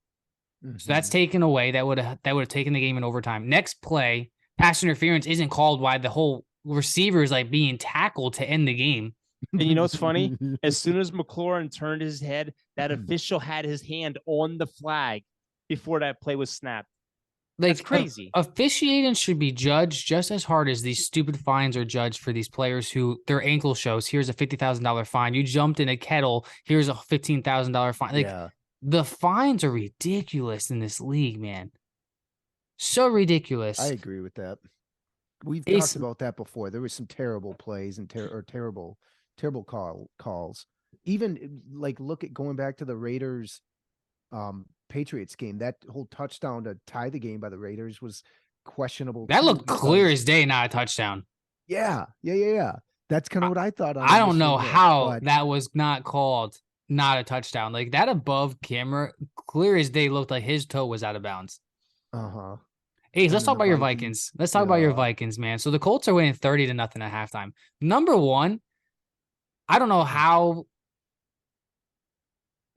So that's Mhm. taken away. That would have taken the game in overtime. Next play, pass interference isn't called while the whole receiver is like being tackled to end the game. And you know what's funny? As soon as McLaurin turned his head, that official had his hand on the flag before that play was snapped. Like That's crazy. Officiating should be judged just as hard as these stupid fines are judged for these players who their ankle shows. Here's a $50,000 fine. You jumped in a kettle. Here's a $15,000 fine. Like Yeah. the fines are ridiculous in this league, man. So ridiculous. I agree with that. We've Ace- talked about that before. There was some terrible plays and terrible calls. Even like look at going back to the Raiders Patriots game. That whole touchdown to tie the game by the Raiders was questionable. That too, looked clear because- as day, not a touchdown. Yeah. That's kind of what I thought. I don't know how but that was not called not a touchdown. Like that above camera, clear as day, looked like his toe was out of bounds. uh-huh. Hey, And let's then talk the about your Vikings, Vikings. Let's talk about your yeah. Vikings, man. So the Colts are winning 30-0 at halftime. Number one, I don't know how.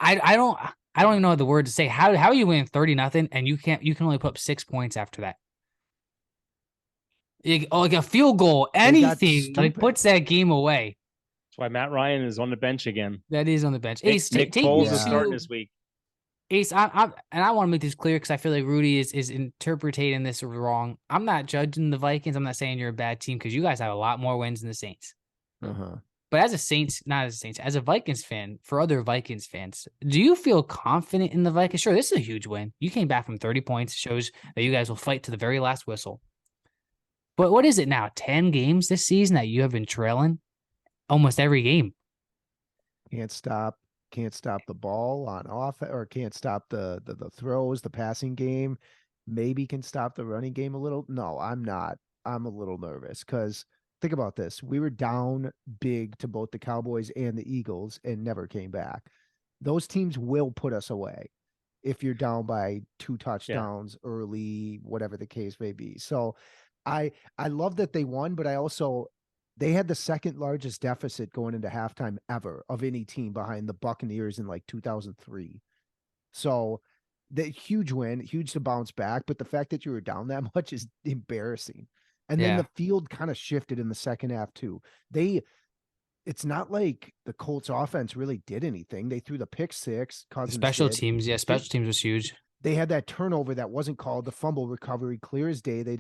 I don't even know the word to say. How are you winning 30-0 and you can only put up 6 points after that? Like a field goal, anything like stupid. puts that game away. That's why Matt Ryan is on the bench again. That is on the bench. Nick, Ace, Nick take me Foles is Yeah. starting to this week. Ace. I want to make this clear because I feel like Rudy is interpreting this wrong. I'm not judging the Vikings. I'm not saying you're a bad team because you guys have a lot more wins than the Saints. Uh-huh. But as a Saints, not as a Saints, as a Vikings fan, for other Vikings fans, do you feel confident in the Vikings? Sure, this is a huge win. You came back from 30 points. Shows that you guys will fight to the very last whistle. But what is it now? 10 games this season that you have been trailing almost every game. Can't stop the ball on off, or can't stop the throws, the passing game. Maybe can stop the running game a little. No, I'm not. I'm a little nervous because think about this. We were down big to both the Cowboys and the Eagles and never came back. Those teams will put us away if you're down by 2 touchdowns early, whatever the case may be. So I love that they won, but they had the second largest deficit going into halftime ever of any team behind the Buccaneers in like 2003. So the huge win, huge to bounce back, but the fact that you were down that much is embarrassing. And then Yeah. the field kind of shifted in the second half too. It's not like the Colts offense really did anything. They threw the pick six. Cousins Special did. teams, yeah, special teams was huge. They had that turnover that wasn't called, the fumble recovery, clear as day. The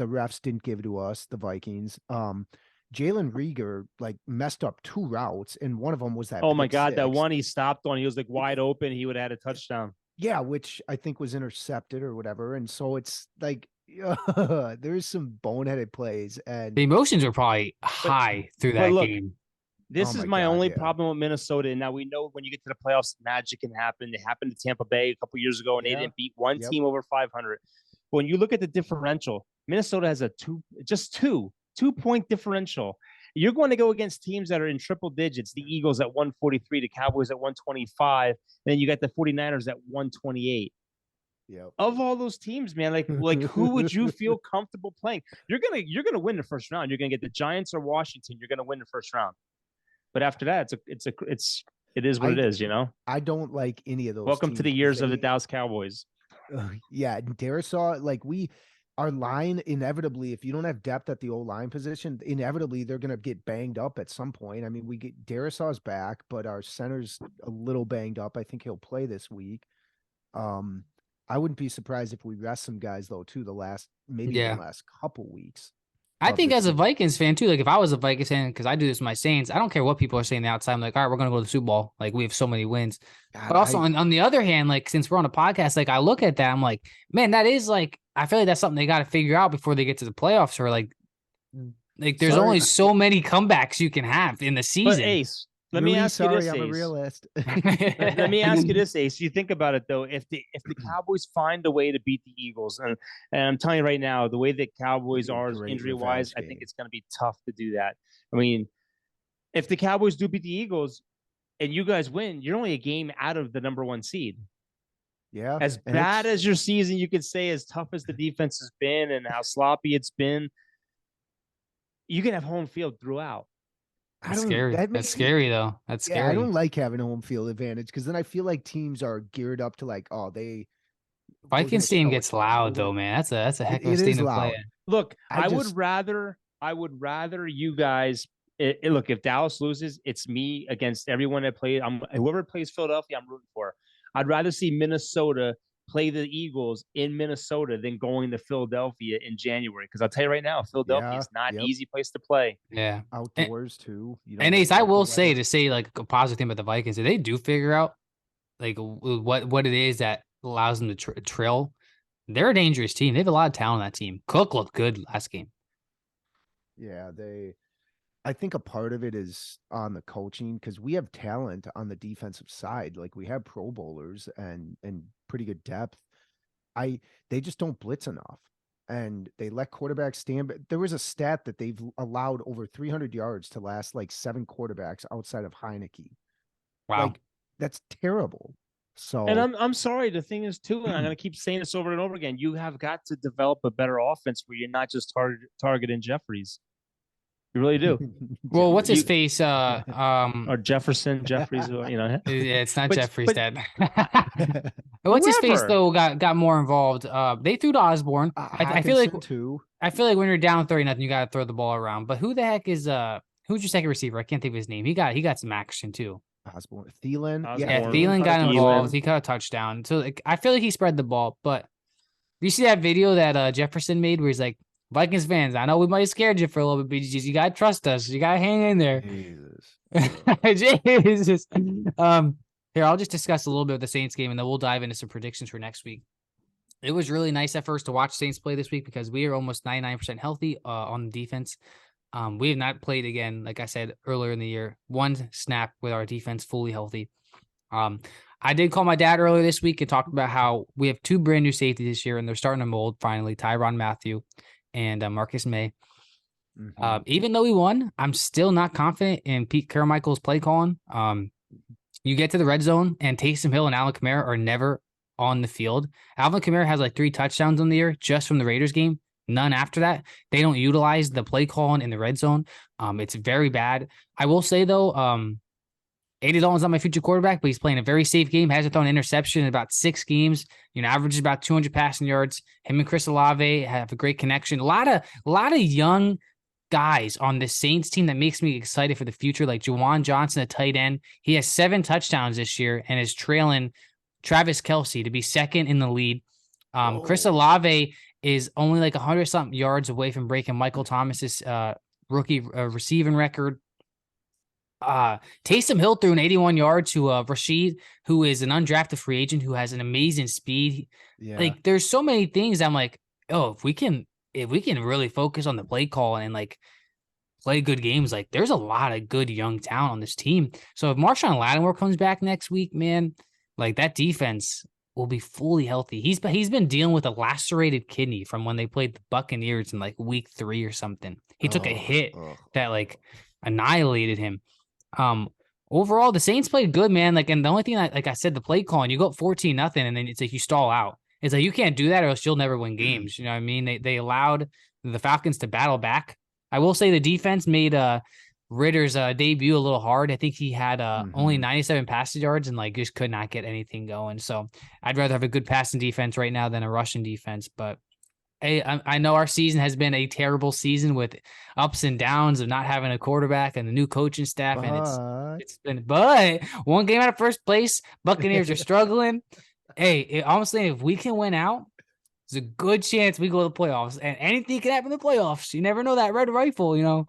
refs didn't give it to us, the Vikings. Jalen Rieger like messed up 2 routes, and one of them was that. Oh my pick God, that six. one he stopped on, he was like wide open. He would have had a touchdown. Yeah, which I think was intercepted or whatever. And so it's like There's some boneheaded plays, and The emotions were probably high through but that look, game. this Oh is my my God, only yeah. problem with Minnesota. And now we know when you get to the playoffs, magic can happen. It happened to Tampa Bay a couple years ago, and they Yeah. didn't beat one Yep. team over 500. But when you look at the differential, Minnesota has a two-point differential. You're going to go against teams that are in triple digits. The Eagles at 143, the Cowboys at 125, and then you got the 49ers at 128. Yep. Of all those teams, man, like who would you feel comfortable playing? You're gonna win the first round. You're gonna get the Giants or Washington. You're gonna win the first round. But after that, it is what it is, you know. I don't like any of those. Welcome to the teams. years of the Dallas Cowboys. Yeah, Darisaw, like our line inevitably, if you don't have depth at the old line position, inevitably they're gonna get banged up at some point. I mean, we get Darisaw's back, but our center's a little banged up. I think he'll play this week. I wouldn't be surprised if we rest some guys though too. The last Yeah. last couple weeks. I of think the as a season. Vikings fan too, like if I was a Vikings fan, because I do this with my Saints, I don't care what people are saying outside. I'm like, all right, we're gonna go to the Super Bowl. Like we have so many wins. God, But also on the other hand, like since we're on a podcast, like I look at that, I'm like, man, that is like I feel like that's something they got to figure out before they get to the playoffs. Or like there's Sorry. only so many comebacks you can have in the But season. Ace, let Rudy, me ask you sorry, this, I'm a Ace. realist. Let me ask you this, Ace. You think about it though. If the Cowboys find a way to beat the Eagles, and I'm telling you right now, the way that Cowboys It'd be a are great injury wise, revenge I think game. it's going to be tough to do that. I mean, if the Cowboys do beat the Eagles and you guys win, you're only a game out of the number one seed. Yeah. As and bad it's- as your season, you could say, as tough as the defense has been and how sloppy it's been, you can have home field throughout. That's scary. that That's makes me- scary though. That's Yeah, scary. I don't like having a home field advantage because then I feel like teams are geared up to like, oh, we're gonna Vikings team show gets it. loud though, man. That's a heck of a It is stadium to play loud. in. Look, I I would rather you guys. Look, if Dallas loses, it's me against everyone that plays. Whoever plays Philadelphia, I'm rooting for. I'd rather see Minnesota play the Eagles in Minnesota than going to Philadelphia in January. Because I'll tell you right now, Philadelphia is not an easy place to play. Yeah. Outdoors too. You don't And know Ace, I what the will weather- say to say like a positive thing about the Vikings, if they do figure out like what it is that allows them to trill, they're a dangerous team. They have a lot of talent on that team. Cook looked good last game. Yeah, I think a part of it is on the coaching because we have talent on the defensive side. Like we have Pro Bowlers and pretty good depth. They just don't blitz enough, and they let quarterbacks stand. But there was a stat that they've allowed over 300 yards to last like 7 quarterbacks outside of Heineke. Wow. Like that's terrible. So And I'm sorry. The thing is too, and I'm going to keep saying this over and over again. You have got to develop a better offense where you're not just targeting Jeffries. You really do. Well, what's his You- face? Or Jefferson, Jeffries, you know. Yeah, it's not But- Jeffrey's but- dad. What's his face Whoever. though got more involved. They threw to Osborne. I feel like Hockenson, too. when you're down 30-0, you got to throw the ball around. But who the heck is who's your second receiver? I can't think of his name. He got some action too. Osborne, Thielen. Osborne. Yeah, Thielen Thielen caught got a involved. Thielen. He caught a touchdown. So like, I feel like he spread the ball. But do you see that video that Jefferson made where he's like, Vikings fans, I know we might have scared you for a little bit, but you gotta trust us. You gotta hang in there. Jesus. Here, I'll just discuss a little bit of the Saints game and then we'll dive into some predictions for next week. It was really nice at first to watch Saints play this week because we are almost 99% healthy on defense. We have not played again, like I said earlier in the year, one snap with our defense fully healthy. I did call my dad earlier this week and talked about how we have 2 brand new safeties this year and they're starting to mold finally, Tyrann Mathieu and Marcus May. Even though we won, I'm still not confident in Pete Carmichael's play calling. You get to the red zone and Taysom Hill and Alvin Kamara are never on the field. Alvin Kamara has like 3 touchdowns on the year just from the Raiders game. None after that. They don't utilize the play calling in the red zone. It's very bad. I will say though, Andy Dalton's not my future quarterback, but he's playing a very safe game. Hasn't thrown an interception in about 6 games. Averages about 200 passing yards. Him and Chris Olave have a great connection. A lot of young guys on the Saints team that makes me excited for the future, like Juwan Johnson, a tight end. He has 7 touchdowns this year and is trailing Travis Kelce to be second in the lead. Chris Olave is only like 100-something yards away from breaking Michael Thomas's rookie receiving record. Taysom Hill threw an 81 yard to Rashid, who is an undrafted free agent who has an amazing speed. Yeah. Like, there's so many things I'm like, if we can really focus on the play call and like play good games, like there's a lot of good young talent on this team. So if Marshawn Lattimore comes back next week, man, like that defense will be fully healthy. He's been dealing with a lacerated kidney from when they played the Buccaneers in like week 3 or something. He took a hit that like annihilated him. Overall, the Saints played good, man. Like, and the only thing, like I said, the play calling, you go up 14-0, and then it's like you stall out. It's like you can't do that, or else you'll never win games. You know what I mean? They allowed the Falcons to battle back. I will say the defense made Ritter's debut a little hard. I think he had only 97 passing yards and like just could not get anything going. So I'd rather have a good passing defense right now than a rushing defense. But hey, I know our season has been a terrible season with ups and downs of not having a quarterback and the new coaching staff, and it's been. But one game out of first place, Buccaneers are struggling. Hey, honestly, if we can win out, there's a good chance we go to the playoffs, and anything can happen in the playoffs. You never know. That red rifle,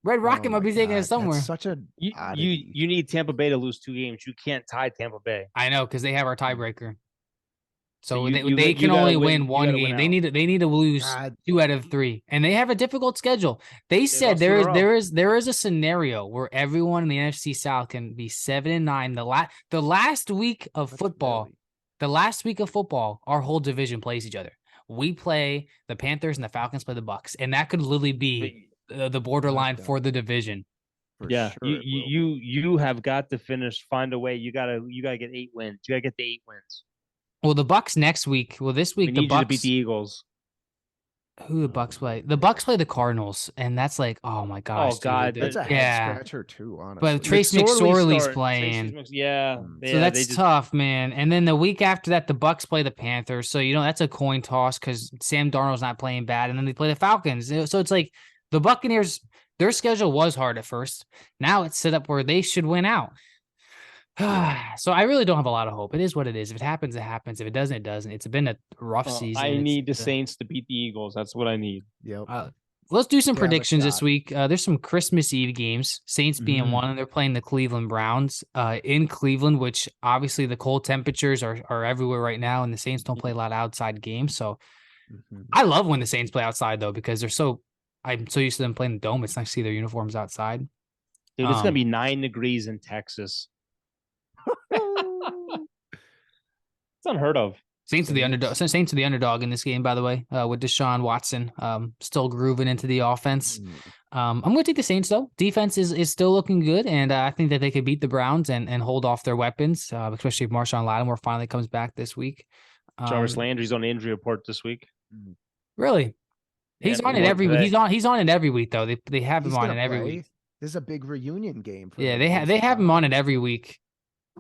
Red Rocket might be taking it somewhere. That's such a you need Tampa Bay to lose 2 games. You can't tie Tampa Bay. I know, because they have our tiebreaker. So they can only win one game. They need to lose 2 out of 3, and they have a difficult schedule. They said there is a scenario where everyone in the NFC South can be 7-9. The last week of football. The last week of football, our whole division plays each other. We play the Panthers and the Falcons play the Bucs, and that could literally be the borderline for the division. Sure, you have got to find a way. You gotta get 8 wins. You gotta get the 8 wins. Well, the Bucs next week. Well, this week the Bucs to beat the Eagles. Who the Bucs play? The Bucs play the Cardinals, and that's like, oh my gosh, oh god, that's a head scratcher too. Honestly, but Trace McSorley's playing, so that's tough, man. And then the week after that, the Bucs play the Panthers, so that's a coin toss because Sam Darnold's not playing bad, and then they play the Falcons. So it's like the Buccaneers, their schedule was hard at first. Now it's set up where they should win out. So I really don't have a lot of hope. It is what it is. If it happens, it happens. If it doesn't, it doesn't. It's been a rough season. I need the Saints to beat the Eagles. That's what I need. Yep. Let's do some predictions this week. There's some Christmas Eve games. Saints being one, and they're playing the Cleveland Browns in Cleveland, which obviously the cold temperatures are everywhere right now, and the Saints don't play a lot of outside games. So I love when the Saints play outside though, because I'm so used to them playing the dome. It's nice to see their uniforms outside. Dude, it's gonna be 9 degrees in Texas. It's unheard of. Saints are the underdog in this game, by the way, with Deshaun Watson still grooving into the offense. I'm going to take the Saints, though. Defense is still looking good, and I think that they could beat the Browns and hold off their weapons, especially if Marshawn Lattimore finally comes back this week. Jarvis Landry's on the injury report this week. Really? He's on it every week. He's on it every week, though. They have him on it every week. This is a big reunion game. They have him on it every week.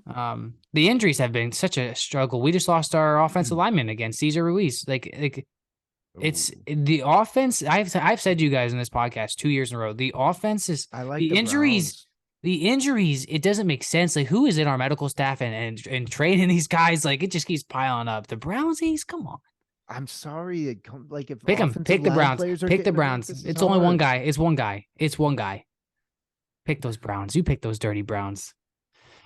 The injuries have been such a struggle. We just lost our offensive lineman again, Cesar Ruiz. It's the offense. I've said to you guys in this podcast 2 years in a row. The offense is the injuries. Browns. The injuries. It doesn't make sense. Like, who is in our medical staff and training these guys? Like, it just keeps piling up. The Brownsies, come on. I'm sorry. If pick them, pick the Browns. Pick the Browns. It's only one guy. It's one guy. Pick those Browns. You pick those dirty Browns.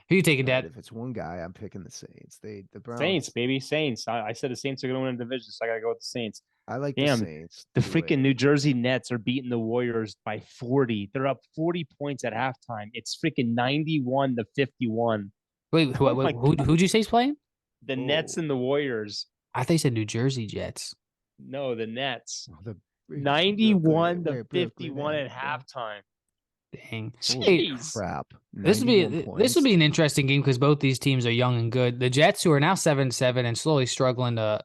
Who you taking, Dad? If it's one guy, I'm picking the Saints. The Browns. Saints, baby, Saints. I said the Saints are going to win the division, so I got to go with the Saints. I like the Saints. The freaking New Jersey Nets are beating the Warriors by 40. They're up 40 points at halftime. It's freaking 91-51. Wait, who'd you say is playing? The Nets and the Warriors. I thought you said New Jersey Jets. No, the Nets. 91-51 at halftime. Dang. Hey, crap. This would be an interesting game because both these teams are young and good. The Jets, who are now 7-7 and slowly struggling to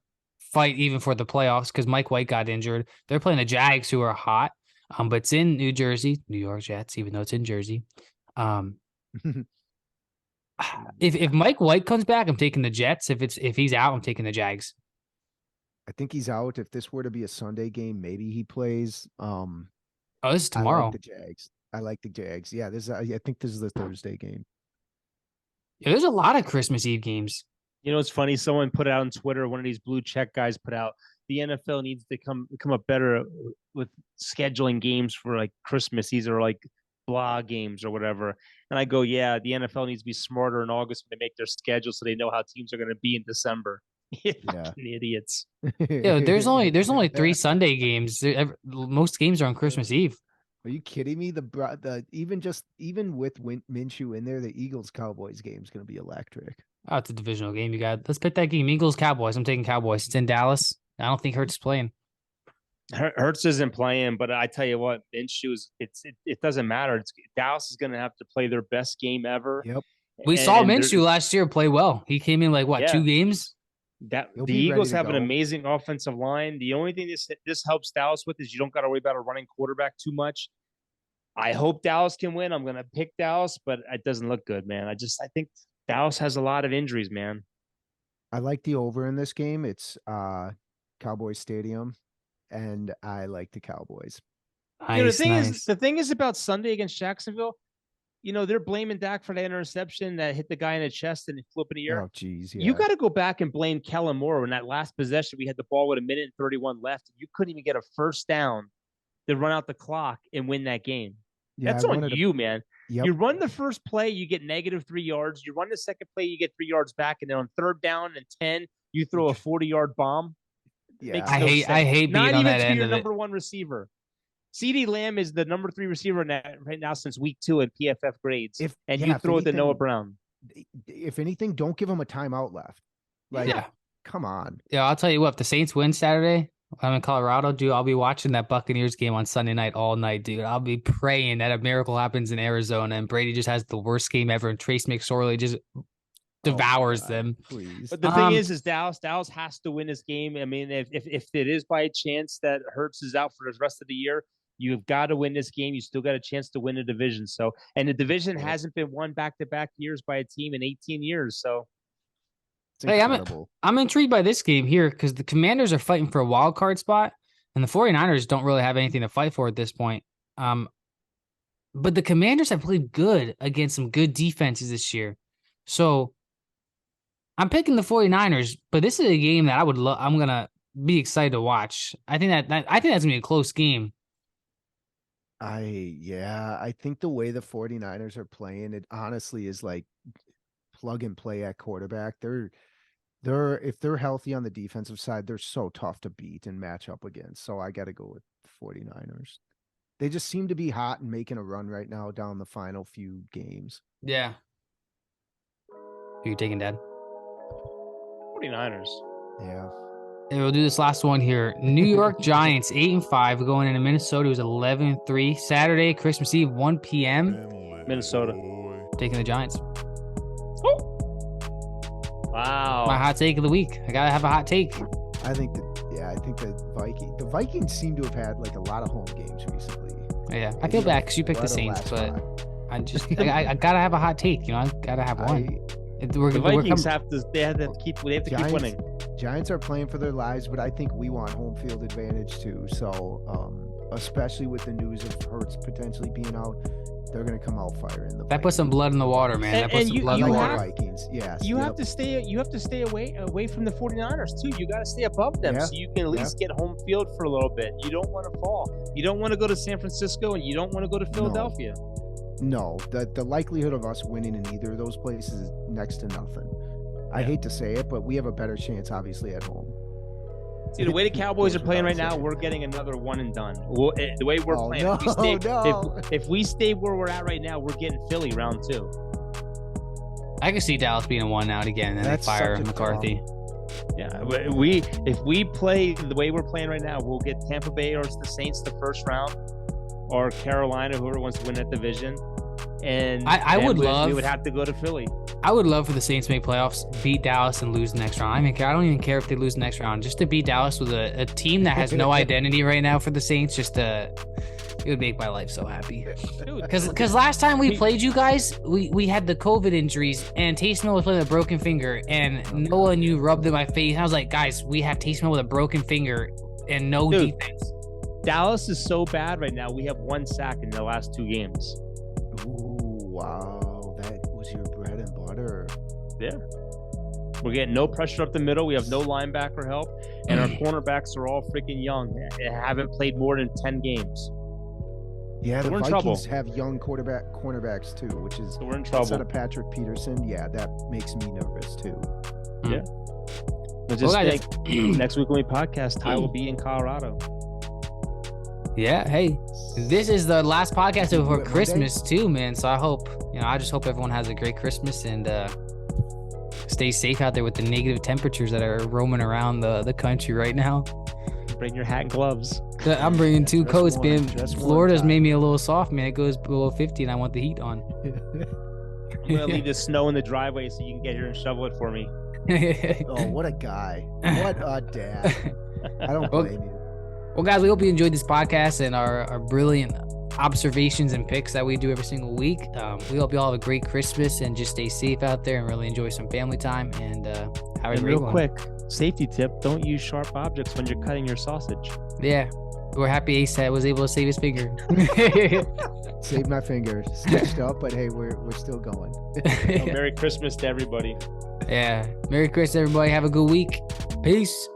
fight even for the playoffs because Mike White got injured. They're playing the Jags, who are hot. But it's in New Jersey, New York Jets, even though it's in Jersey. If Mike White comes back, I'm taking the Jets. If he's out, I'm taking the Jags. I think he's out. If this were to be a Sunday game, maybe he plays. This is tomorrow. I like the Jags. Yeah, I think this is the Thursday game. Yeah, there's a lot of Christmas Eve games. You know, it's funny. Someone put out on Twitter, one of these blue check guys put out, the NFL needs to come up better with scheduling games for like Christmas. These are like blah games or whatever. And I go, yeah, the NFL needs to be smarter in August when they make their schedule so they know how teams are going to be in December. Yeah, Yeah. fucking idiots. Yeah, there's only 3 Sunday games. Most games are on Christmas Eve. Are you kidding me? Even with Minshew in there, the Eagles Cowboys game is going to be electric. Oh, it's a divisional game. Let's pick that game. Eagles Cowboys. I'm taking Cowboys. It's in Dallas. I don't think Hurts is playing. Hurts isn't playing, but I tell you what, Minshew it doesn't matter. Dallas is going to have to play their best game ever. Yep. We saw And Minshew last year play well. He came in like what, Yeah. 2 games? He'll The be Eagles ready to have an go. amazing offensive line. The only thing this helps Dallas with is you don't got to worry about a running quarterback too much. I hope Dallas can win. I'm going to pick Dallas, but it doesn't look good, man. I think Dallas has a lot of injuries, man. I like the over in this game. It's Cowboys Stadium, and I like the Cowboys. Nice, the thing is about Sunday against Jacksonville. They're blaming Dak for that interception that hit the guy in the chest and it flew up in the air. Oh, geez, yeah. You got to go back and blame Kellen Moore. In that last possession, we had the ball with 1:31 left. You couldn't even get a first down to run out the clock and win that game. Yeah, That's I on wanted to- you, man. Yep. You run the first play, you get -3 yards. You run the second play, you get 3 yards back, and then on 3rd down and 10, you throw a 40-yard bomb. Yeah. Makes I no hate sense. being Not on even that to end your of it. number 1 receiver. CeeDee Lamb is the number 3 receiver right now since week 2 in PFF grades. If You throw it to Noah anything- Brown. If anything, don't give him a timeout left. Like, Yeah. come on. Yeah, I'll tell you what, if the Saints win Saturday, I'm in Colorado, dude, I'll be watching that Buccaneers game on Sunday night all night, dude. I'll be praying that a miracle happens in Arizona and Brady just has the worst game ever and Trace McSorley just devours God, them. Please. But the thing is Dallas has to win this game. I mean, if it is by chance that Hurts is out for the rest of the year, you've got to win this game. You still got a chance to win the division. So, and the division hasn't been won back-to-back years by a team in 18 years. So, It's Hey, incredible. I'm intrigued by this game here because the Commanders are fighting for a wild card spot and the 49ers don't really have anything to fight for at this point. But the Commanders have played good against some good defenses this year. So I'm picking the 49ers, but this is a game that I'm going to be excited to watch. I think that's going to be a close game. I think the way the 49ers are playing, it honestly is like plug and play at quarterback. If they're healthy on the defensive side, they're so tough to beat and match up against. So I got to go with the 49ers. They just seem to be hot and making a run right now down the final few games. Yeah. Who you taking, Dad? 49ers. Yeah. And we'll do this last one here. New York Giants 8-5 going into Minnesota, who's 11-3. Saturday, Christmas Eve, 1 p.m. Finley, Minnesota. boy. Taking the Giants. Wow. My hot take of the week. I gotta have a hot take. I think the Vikings seem to have had like a lot of home games recently. Yeah, I feel bad because you picked the Saints, but I gotta have a hot take. I gotta have one. The Vikings have to keep winning. Giants are playing for their lives, but I think we want home field advantage too. So, especially with the news of Hurts potentially being out, they're going to come out firing. That puts some blood in the water, man. That puts some blood in the water. Vikings, yes. You have to stay away from the 49ers too. You got to stay above them so you can at least get home field for a little bit. You don't want to fall. You don't want to go to San Francisco and you don't want to go to Philadelphia. No, the likelihood of us winning in either of those places is next to nothing. I hate to say it, but we have a better chance, obviously, at home. See, the way the Cowboys are playing right now, we're getting another one and done. The way we're playing, if we stay where we're at right now, we're getting Philly round 2. I can see Dallas being a 1-out again, and they fire McCarthy. Yeah, if we play the way we're playing right now, we'll get Tampa Bay or the Saints the first round, or Carolina, whoever wants to win that division. And we would have to go to Philly. I would love for the Saints to make playoffs, beat Dallas, and lose the next round. I don't even care if they lose the next round. Just to beat Dallas with a team that has no identity right now for the Saints, it would make my life so happy. Because last time we played you guys, we had the COVID injuries, and Taysom was playing with a broken finger, and Noah and you rubbed in my face. I was like, guys, we have Taysom with a broken finger and no defense. Dallas is so bad right now. We have 1 sack in the last 2 games. Ooh, wow. That was your bread and butter. Yeah. We're getting no pressure up the middle. We have no linebacker help. And our cornerbacks are all freaking young and haven't played more than 10 games. Yeah, the we're in Vikings trouble. have young cornerbacks too, which is So we're in trouble. outside of Patrick Peterson. Yeah, that makes me nervous too. Yeah. But just Well, guys, think, next week when we podcast, Ty will be in Colorado. Yeah, hey, this is the last podcast Do before it Christmas too, man. So I just hope everyone has a great Christmas and stay safe out there with the negative temperatures that are roaming around the country right now. Bring your hat and gloves. I'm bringing two Just coats, one, man. just one, Florida's Ty. made me a little soft, man. It goes below 50 and I want the heat on. I'm gonna leave the snow in the driveway so you can get here and shovel it for me. Oh, what a guy. What a dad. I don't Well- blame you. Well, guys, we hope you enjoyed this podcast and our brilliant observations and picks that we do every single week. We hope you all have a great Christmas and just stay safe out there and really enjoy some family time and have a And great real one. quick, safety tip: don't use sharp objects when you're cutting your sausage. Yeah, we're happy Ace was able to save his finger. Save my finger. Stitched up, but hey, we're still going. So Merry Christmas to everybody. Yeah, Merry Christmas, everybody. Have a good week. Peace.